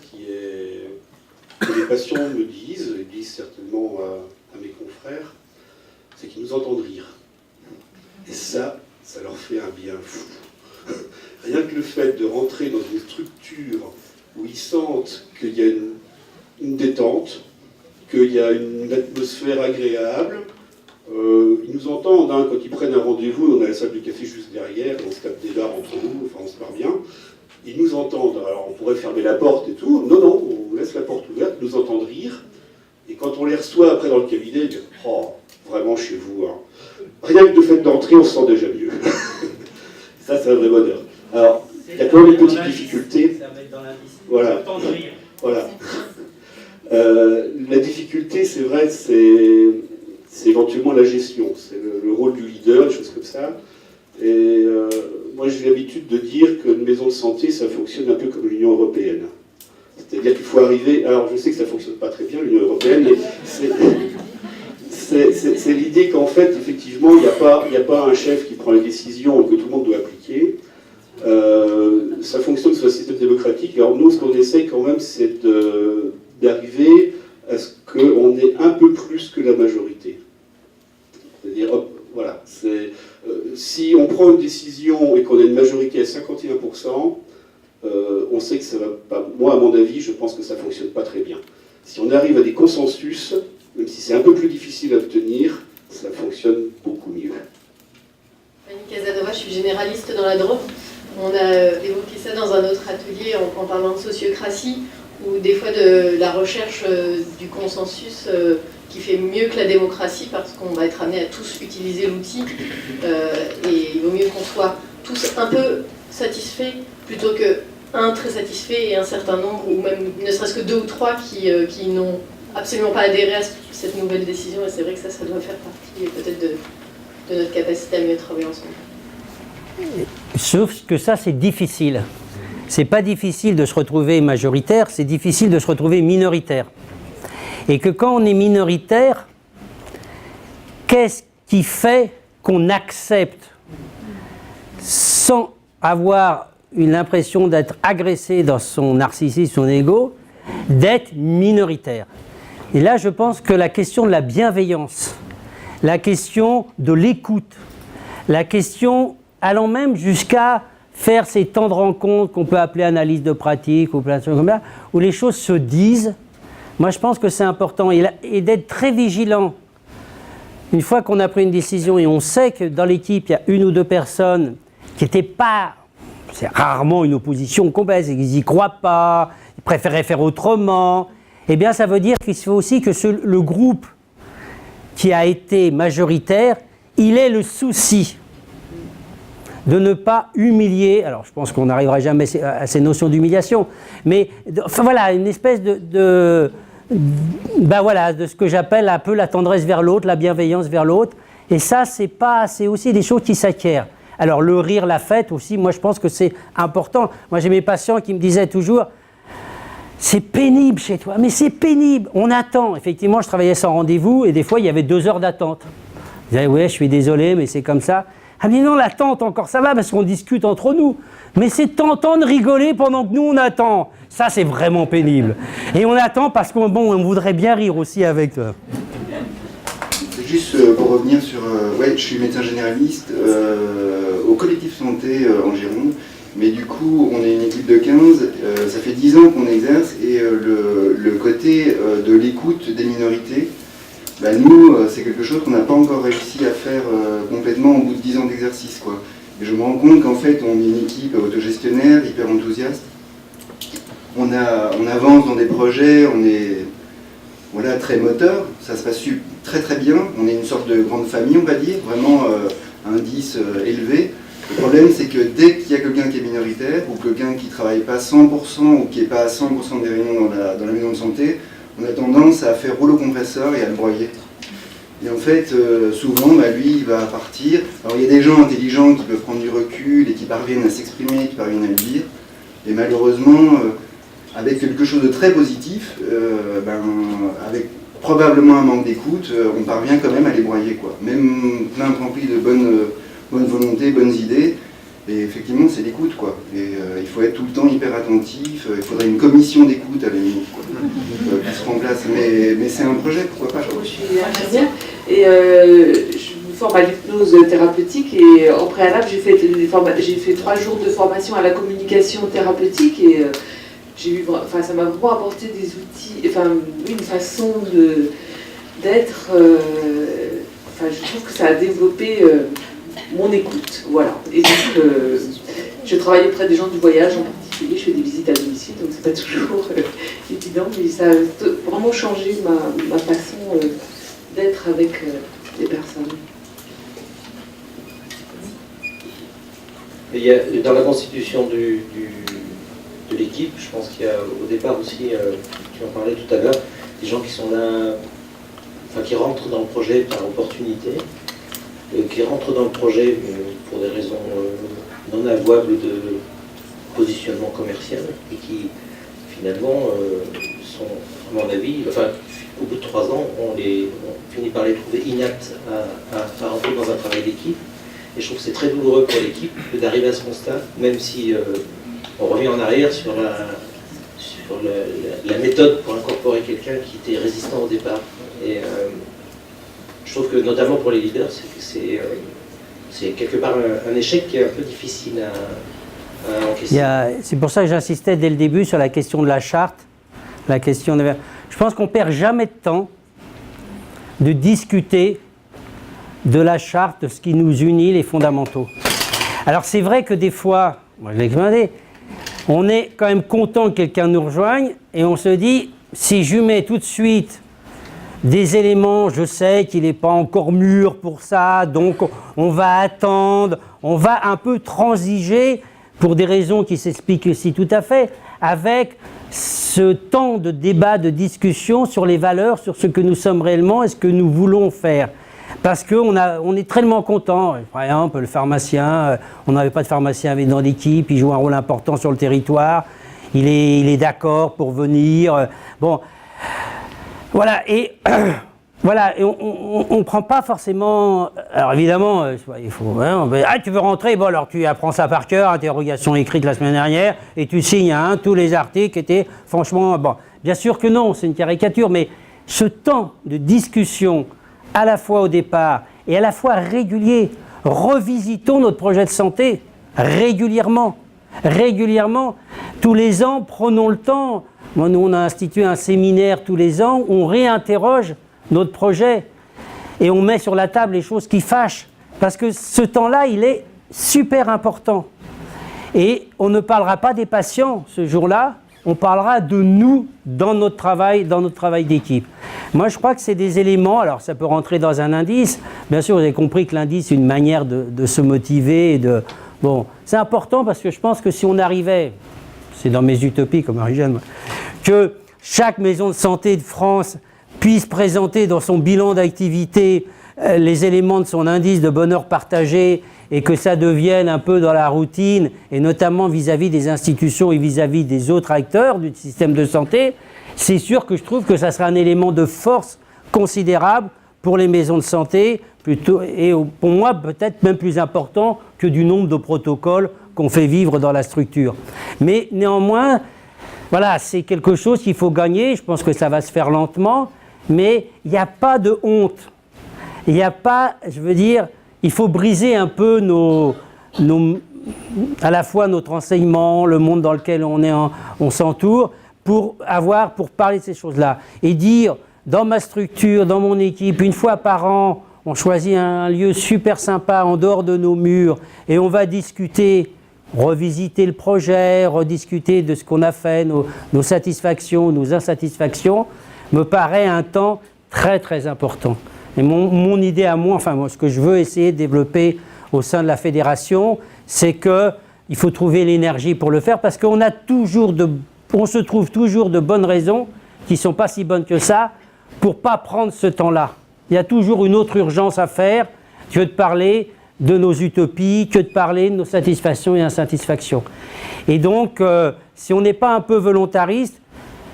que les patients me disent, et disent certainement à mes confrères, c'est qu'ils nous entendent rire. Et ça leur fait un bien fou. Rien que le fait de rentrer dans une structure où ils sentent qu'il y a une détente, qu'il y a une atmosphère agréable, ils nous entendent, quand ils prennent un rendez-vous, on a la salle de café juste derrière, on se tape des barres entre nous, enfin on se parle bien. Ils nous entendent, alors on pourrait fermer la porte et tout, non, on laisse la porte ouverte, ils nous entendent rire, et quand on les reçoit après dans le cabinet, ils disent « Oh, vraiment chez vous, hein. » Rien que le fait d'entrer, on se sent déjà mieux. Ça, c'est un vrai bonheur. Alors, il y a quand même une petite difficulté. Voilà. La difficulté, c'est vrai, c'est éventuellement la gestion, c'est le rôle du leader, des choses comme ça. Et moi, j'ai l'habitude de dire qu'une maison de santé, ça fonctionne un peu comme l'Union européenne. C'est-à-dire qu'il faut arriver... Alors, je sais que ça ne fonctionne pas très bien, l'Union européenne, mais c'est l'idée qu'en fait, effectivement, il n'y a pas un chef qui prend la décision que tout le monde doit appliquer. Ça fonctionne sur un système démocratique. Alors nous, ce qu'on essaie quand même, c'est d'arriver à ce qu'on ait un peu plus que la majorité. prend une décision et qu'on a une majorité à 51%, on sait que ça va pas... Moi, à mon avis, je pense que ça ne fonctionne pas très bien. Si on arrive à des consensus, même si c'est un peu plus difficile à obtenir, ça fonctionne beaucoup mieux. Fanny Casanova, je suis généraliste dans la Drôme. On a évoqué ça dans un autre atelier en parlant de sociocratie, ou des fois de la recherche du consensus qui fait mieux que la démocratie, parce qu'on va être amené à tous utiliser l'outil, et il vaut mieux qu'on soit tous un peu satisfaits, plutôt qu'un très satisfait et un certain nombre, ou même ne serait-ce que 2 ou 3 qui n'ont absolument pas adhéré à cette nouvelle décision, et c'est vrai que ça doit faire partie peut-être de notre capacité à mieux travailler ensemble. Sauf que ça, c'est difficile. C'est pas difficile de se retrouver majoritaire, c'est difficile de se retrouver minoritaire. Et que quand on est minoritaire, qu'est-ce qui fait qu'on accepte, sans avoir l'impression d'être agressé dans son narcissisme, son ego, d'être minoritaire? Et là, je pense que la question de la bienveillance, la question de l'écoute, la question allant même jusqu'à faire ces temps de rencontre qu'on peut appeler analyse de pratique ou plein de choses comme ça, où les choses se disent, moi je pense que c'est important, et d'être très vigilant. Une fois qu'on a pris une décision et on sait que dans l'équipe il y a 1 ou 2 personnes qui n'étaient pas, c'est rarement une opposition complète, ils n'y croient pas, ils préféraient faire autrement, eh bien ça veut dire qu'il faut aussi que le groupe qui a été majoritaire, il ait le souci de ne pas humilier, alors je pense qu'on n'arrivera jamais à ces notions d'humiliation, mais enfin voilà, une espèce de ce que j'appelle un peu la tendresse vers l'autre, la bienveillance vers l'autre, et ça c'est aussi des choses qui s'acquièrent. Alors le rire, la fête aussi, moi je pense que c'est important. Moi j'ai mes patients qui me disaient toujours, c'est pénible chez toi, mais c'est pénible, on attend. Effectivement, je travaillais sans rendez-vous et des fois il y avait 2 heures d'attente. Je disais, ouais, je suis désolé, mais c'est comme ça. Ah mais non, l'attente encore ça va parce qu'on discute entre nous. Mais c'est tentant de rigoler pendant que nous on attend. Ça c'est vraiment pénible. Et on attend parce qu'on voudrait bien rire aussi avec toi. C'est juste pour revenir sur... ouais, je suis médecin généraliste au collectif santé en Gironde. Mais du coup, on est une équipe de 15, ça fait 10 ans qu'on exerce, et le côté de l'écoute des minorités, bah nous, c'est quelque chose qu'on n'a pas encore réussi à faire complètement au bout de 10 ans d'exercice, quoi. Et je me rends compte qu'en fait, on est une équipe autogestionnaire, hyper enthousiaste. On avance dans des projets, on est très moteur, ça se passe très très bien. On est une sorte de grande famille, on va dire, vraiment un 10 élevé. Le problème, c'est que dès qu'il y a quelqu'un qui est minoritaire, ou quelqu'un qui ne travaille pas 100%, ou qui n'est pas à 100% des réunions dans la maison de santé, on a tendance à faire rouleau compresseur et à le broyer. Et en fait, souvent, lui, il va partir. Alors, il y a des gens intelligents qui peuvent prendre du recul et qui parviennent à s'exprimer, qui parviennent à le dire. Et malheureusement, avec quelque chose de très positif, avec probablement un manque d'écoute, on parvient quand même à les broyer, quoi. Même plein rempli de bonne volonté, bonnes idées, et effectivement c'est l'écoute, quoi. Et il faut être tout le temps hyper attentif, il faudrait une commission d'écoute à la limite, quoi, qui se remplace, mais c'est un projet, pourquoi pas. Je suis infirmière et je me forme à l'hypnose thérapeutique, et en préalable j'ai fait 3 jours de formation à la communication thérapeutique, et ça m'a vraiment apporté des outils, une façon d'être, je trouve que ça a développé mon écoute, voilà. Et donc, je travaille auprès des gens du voyage en particulier, je fais des visites à domicile, donc c'est pas toujours évident, mais ça a vraiment changé ma façon d'être avec les personnes. Il y a, dans la constitution de l'équipe, je pense qu'il y a au départ aussi, tu en parlais tout à l'heure, des gens qui sont là, qui rentrent dans le projet par opportunité, qui rentrent dans le projet pour des raisons non avouables de positionnement commercial, et qui finalement sont, à mon avis, au bout de 3 ans, on finit par les trouver inaptes à rentrer dans un travail d'équipe. Et je trouve que c'est très douloureux pour l'équipe d'arriver à ce constat, même si on revient en arrière sur la méthode pour incorporer quelqu'un qui était résistant au départ. Et je trouve que notamment pour les leaders, C'est quelque part un échec qui est un peu difficile à encaisser. C'est pour ça que j'insistais dès le début sur la question de la charte, je pense qu'on perd jamais de temps de discuter de la charte, de ce qui nous unit, les fondamentaux. Alors c'est vrai que des fois, moi je l'ai demandé, on est quand même content que quelqu'un nous rejoigne et on se dit, si je mets tout de suite des éléments, je sais qu'il n'est pas encore mûr pour ça, donc on va attendre, on va un peu transiger pour des raisons qui s'expliquent aussi tout à fait, avec ce temps de débat, de discussion sur les valeurs, sur ce que nous sommes réellement et ce que nous voulons faire. Parce qu'on est tellement content. Par exemple, le pharmacien, on n'avait pas de pharmacien dans l'équipe, il joue un rôle important sur le territoire, il est d'accord pour venir. Bon, voilà, et voilà, et on ne prend pas forcément. Alors évidemment, il faut. Tu veux rentrer, bon alors tu apprends ça par cœur, interrogation écrite la semaine dernière, et tu signes tous les articles étaient franchement. Bon, bien sûr que non, c'est une caricature, mais ce temps de discussion, à la fois au départ et à la fois régulier, revisitons notre projet de santé régulièrement, tous les ans, prenons le temps. Moi, nous, on a institué un séminaire tous les ans où on réinterroge notre projet et on met sur la table les choses qui fâchent, parce que ce temps-là, il est super important. Et on ne parlera pas des patients ce jour-là, on parlera de nous dans notre travail d'équipe. Moi, je crois que c'est des éléments, alors ça peut rentrer dans un indice, bien sûr, vous avez compris que l'indice, c'est une manière de se motiver, bon, c'est important parce que je pense que si on arrivait, c'est dans mes utopies comme Marie-Jeanne, que chaque maison de santé de France puisse présenter dans son bilan d'activité les éléments de son indice de bonheur partagé et que ça devienne un peu dans la routine, et notamment vis-à-vis des institutions et vis-à-vis des autres acteurs du système de santé, c'est sûr que je trouve que ça sera un élément de force considérable pour les maisons de santé, plutôt, et pour moi peut-être même plus important que du nombre de protocoles qu'on fait vivre dans la structure. Mais néanmoins, voilà, c'est quelque chose qu'il faut gagner, je pense que ça va se faire lentement, mais il n'y a pas de honte. Il n'y a pas, je veux dire, il faut briser un peu à la fois notre enseignement, le monde dans lequel on s'entoure, pour parler de ces choses-là. Et dire, dans ma structure, dans mon équipe, une fois par an, on choisit un lieu super sympa en dehors de nos murs et on va discuter, revisiter le projet, rediscuter de ce qu'on a fait, nos satisfactions, nos insatisfactions, me paraît un temps très très important. Et mon idée à moi, enfin moi, ce que je veux essayer de développer au sein de la fédération, c'est qu'il faut trouver l'énergie pour le faire, parce qu'on se trouve toujours de bonnes raisons, qui ne sont pas si bonnes que ça, pour ne pas prendre ce temps-là. Il y a toujours une autre urgence à faire que de parler de nos utopies, que de parler de nos satisfactions et insatisfactions. Et donc, si on n'est pas un peu volontariste,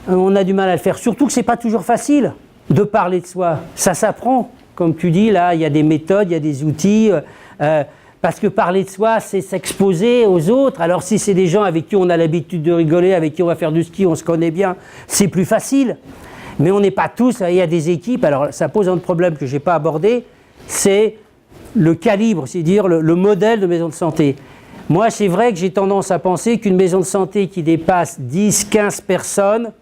on a du mal à le faire. Surtout que ce n'est pas toujours facile de parler de soi. Ça s'apprend. Comme tu dis, là, il y a des méthodes, il y a des outils. Parce que parler de soi, c'est s'exposer aux autres. Alors si c'est des gens avec qui on a l'habitude de rigoler, avec qui on va faire du ski, on se connaît bien, c'est plus facile. Mais on n'est pas tous, il y a des équipes. Alors ça pose un problème que je n'ai pas abordé, c'est le calibre, c'est-à-dire le modèle de maison de santé. Moi, c'est vrai que j'ai tendance à penser qu'une maison de santé qui dépasse 10, 15 personnes,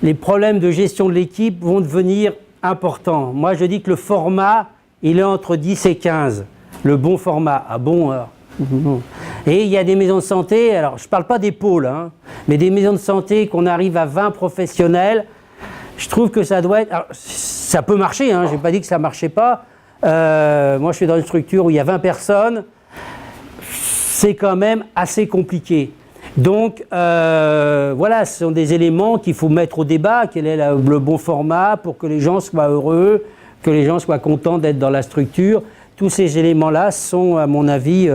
les problèmes de gestion de l'équipe vont devenir importants. Moi, je dis que le format, il est entre 10 et 15. Le bon format. Ah bon, alors. Et il y a des maisons de santé, alors je ne parle pas des pôles, mais des maisons de santé qu'on arrive à 20 professionnels, je trouve que ça doit être... Alors, ça peut marcher, je n'ai pas dit que ça ne marchait pas. Moi, je suis dans une structure où il y a 20 personnes. C'est quand même assez compliqué. Donc, voilà, ce sont des éléments qu'il faut mettre au débat. Quel est le bon format pour que les gens soient heureux, que les gens soient contents d'être dans la structure. Tous ces éléments-là sont, à mon avis,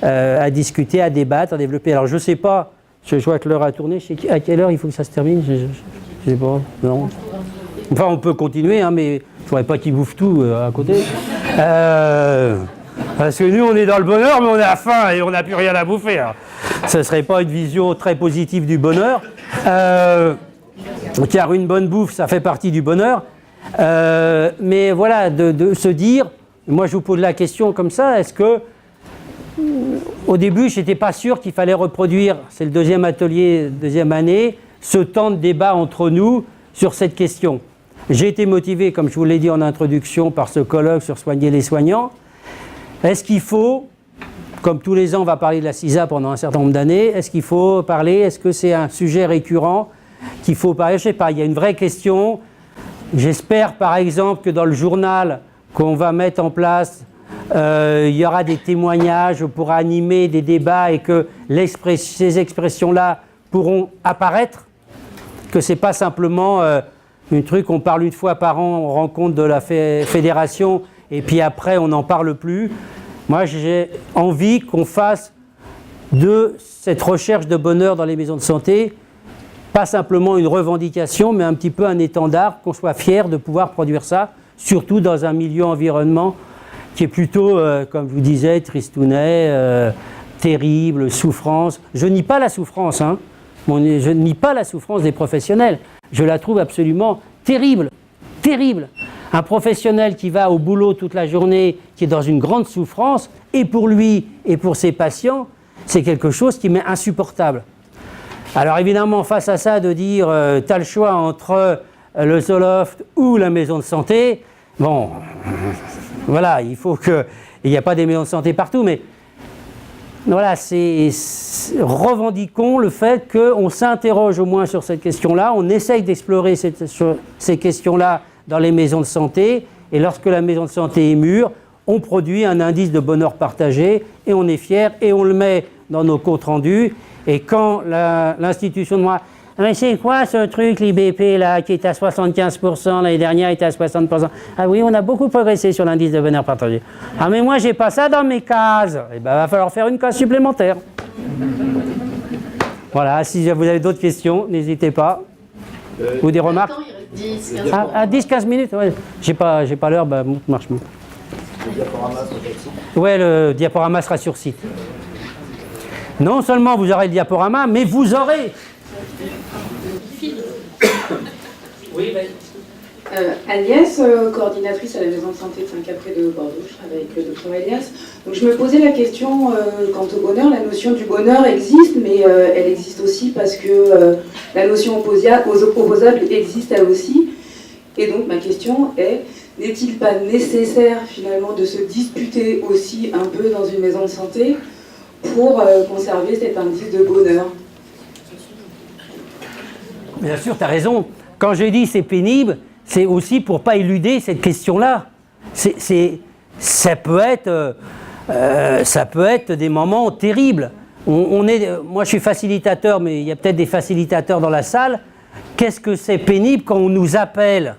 à discuter, à débattre, à développer. Alors, je ne sais pas, je vois que l'heure a tourné. À quelle heure il faut que ça se termine? Je ne sais pas. Non. Enfin, on peut continuer, mais il ne faudrait pas qu'ils bouffent tout à côté. Parce que nous, on est dans le bonheur, mais on a faim et on n'a plus rien à bouffer. Alors. Ce ne serait pas une vision très positive du bonheur. Car une bonne bouffe, ça fait partie du bonheur. Mais voilà, de se dire, moi je vous pose la question comme ça, est-ce que, au début, je n'étais pas sûr qu'il fallait reproduire, c'est le deuxième atelier, deuxième année, ce temps de débat entre nous sur cette question. J'ai été motivé, comme je vous l'ai dit en introduction, par ce colloque sur soigner les soignants. Est-ce qu'il faut, comme tous les ans on va parler de la CISA pendant un certain nombre d'années, est-ce qu'il faut parler, est-ce que c'est un sujet récurrent qu'il faut parler? Je ne sais pas, il y a une vraie question. J'espère par exemple que dans le journal qu'on va mettre en place, il y aura des témoignages, on pourra animer des débats et que ces expressions-là pourront apparaître, que ce n'est pas simplement un truc qu'on parle une fois par an, on rencontre de la fédération et puis après on n'en parle plus. Moi j'ai envie qu'on fasse de cette recherche de bonheur dans les maisons de santé pas simplement une revendication, mais un petit peu un étendard, qu'on soit fier de pouvoir produire ça, surtout dans un milieu environnement qui est plutôt, comme je vous disais, tristounet, terrible, souffrance. Je nie pas la souffrance, hein. Je nie pas la souffrance des professionnels. Je la trouve absolument terrible, terrible. Un professionnel qui va au boulot toute la journée, qui est dans une grande souffrance, et pour lui et pour ses patients, c'est quelque chose qui m'est insupportable. Alors évidemment, face à ça, de dire tu as le choix entre le Zoloft ou la maison de santé, bon, voilà, il faut que... Il n'y a pas des maisons de santé partout, mais voilà, revendiquons le fait qu'on s'interroge au moins sur cette question-là, on essaye d'explorer ces questions-là dans les maisons de santé, et lorsque la maison de santé est mûre, on produit un indice de bonheur partagé, et on est fier, et on le met dans nos comptes rendus. Et quand l'institution de moi, mais c'est quoi ce truc, l'IBP, là, qui est à 75%, l'année dernière il était à 60%. Ah oui, on a beaucoup progressé sur l'indice de bonheur partagé. Ah mais moi, j'ai pas ça dans mes cases. Eh ben, va falloir faire une case supplémentaire. Voilà, si vous avez d'autres questions, n'hésitez pas. Ou des remarques. À 10-15 minutes, ouais. J'ai pas l'heure, bah, marche mieux. Le diaporama peut-être. Ouais, le diaporama sera sur site. Non seulement vous aurez le diaporama, mais vous aurez... Oui, Agnès, coordinatrice à la maison de santé de Saint-Capré de Bordeaux, je travaille avec le docteur Elias. Donc je me posais la question quant au bonheur. La notion du bonheur existe, mais elle existe aussi parce que la notion opposable existe elle aussi. Et donc ma question est, n'est-il pas nécessaire finalement de se disputer aussi un peu dans une maison de santé pour conserver cet indice de bonheur? Bien sûr, tu as raison. Quand j'ai dit c'est pénible, c'est aussi pour ne pas éluder cette question-là. Ça peut être des moments terribles. Moi, je suis facilitateur, mais il y a peut-être des facilitateurs dans la salle. Qu'est-ce que c'est pénible quand on nous appelle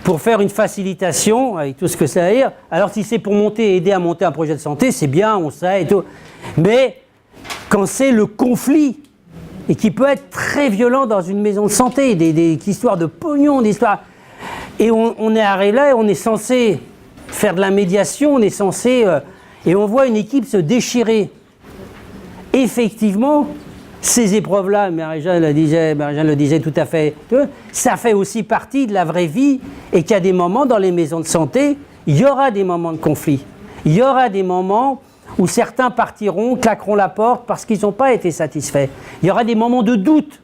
pour faire une facilitation, avec tout ce que ça veut dire. Alors si c'est pour aider à monter un projet de santé, c'est bien, on sait et tout. Mais quand c'est le conflit, et qui peut être très violent dans une maison de santé, des histoires de pognon, des histoires... Et on est arrivé là et on est censé faire de la médiation, on est censé... et on voit une équipe se déchirer. Effectivement, ces épreuves-là, Marie-Jeanne le disait tout à fait, ça fait aussi partie de la vraie vie et qu'il y a des moments dans les maisons de santé, il y aura des moments de conflit. Il y aura des moments où certains partiront, claqueront la porte parce qu'ils n'ont pas été satisfaits. Il y aura des moments de doute.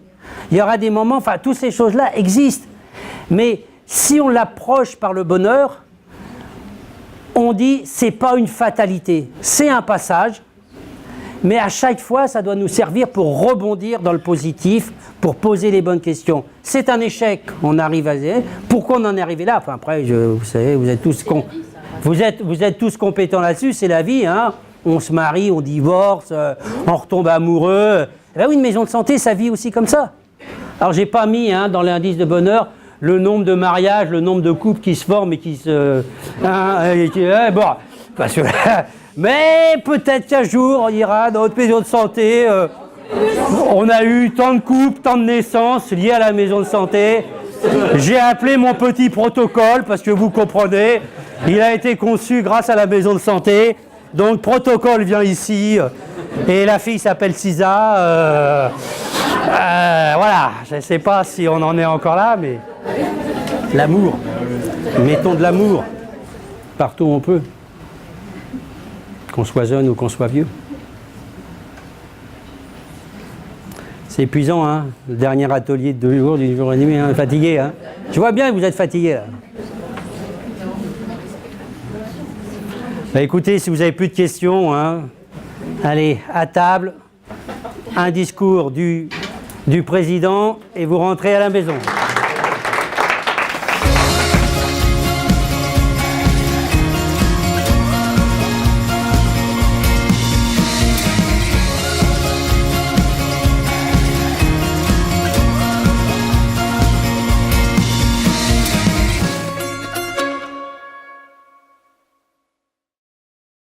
Il y aura des moments, enfin, toutes ces choses-là existent. Mais si on l'approche par le bonheur, on dit c'est pas une fatalité, c'est un passage. Mais à chaque fois, ça doit nous servir pour rebondir dans le positif, pour poser les bonnes questions. C'est un échec, on arrive à zéro. Pourquoi on en est arrivé là? Enfin, après, vous savez, vous êtes tous compétents là-dessus, c'est la vie, hein. On se marie, on divorce, on retombe amoureux. Eh bien oui, une maison de santé, ça vit aussi comme ça. Alors, j'ai pas mis dans l'indice de bonheur le nombre de mariages, le nombre de couples qui se forment et qui se... bon, parce que... Mais peut-être qu'un jour, on ira dans notre maison de santé. On a eu tant de couples, tant de naissances liées à la maison de santé. J'ai appelé mon petit protocole, parce que vous comprenez, il a été conçu grâce à la maison de santé. Donc, protocole vient ici. Et la fille s'appelle Cisa. Voilà, je ne sais pas si on en est encore là, mais l'amour. Mettons de l'amour. partout où on peut. Qu'on soit jeune ou qu'on soit vieux. C'est épuisant, hein, le dernier atelier de 2 jours, d'une jour et demi, hein, fatigué. Hein. Je vois bien que vous êtes fatigué, là. Bah, écoutez, si vous n'avez plus de questions, hein, allez, à table, un discours du président et vous rentrez à la maison.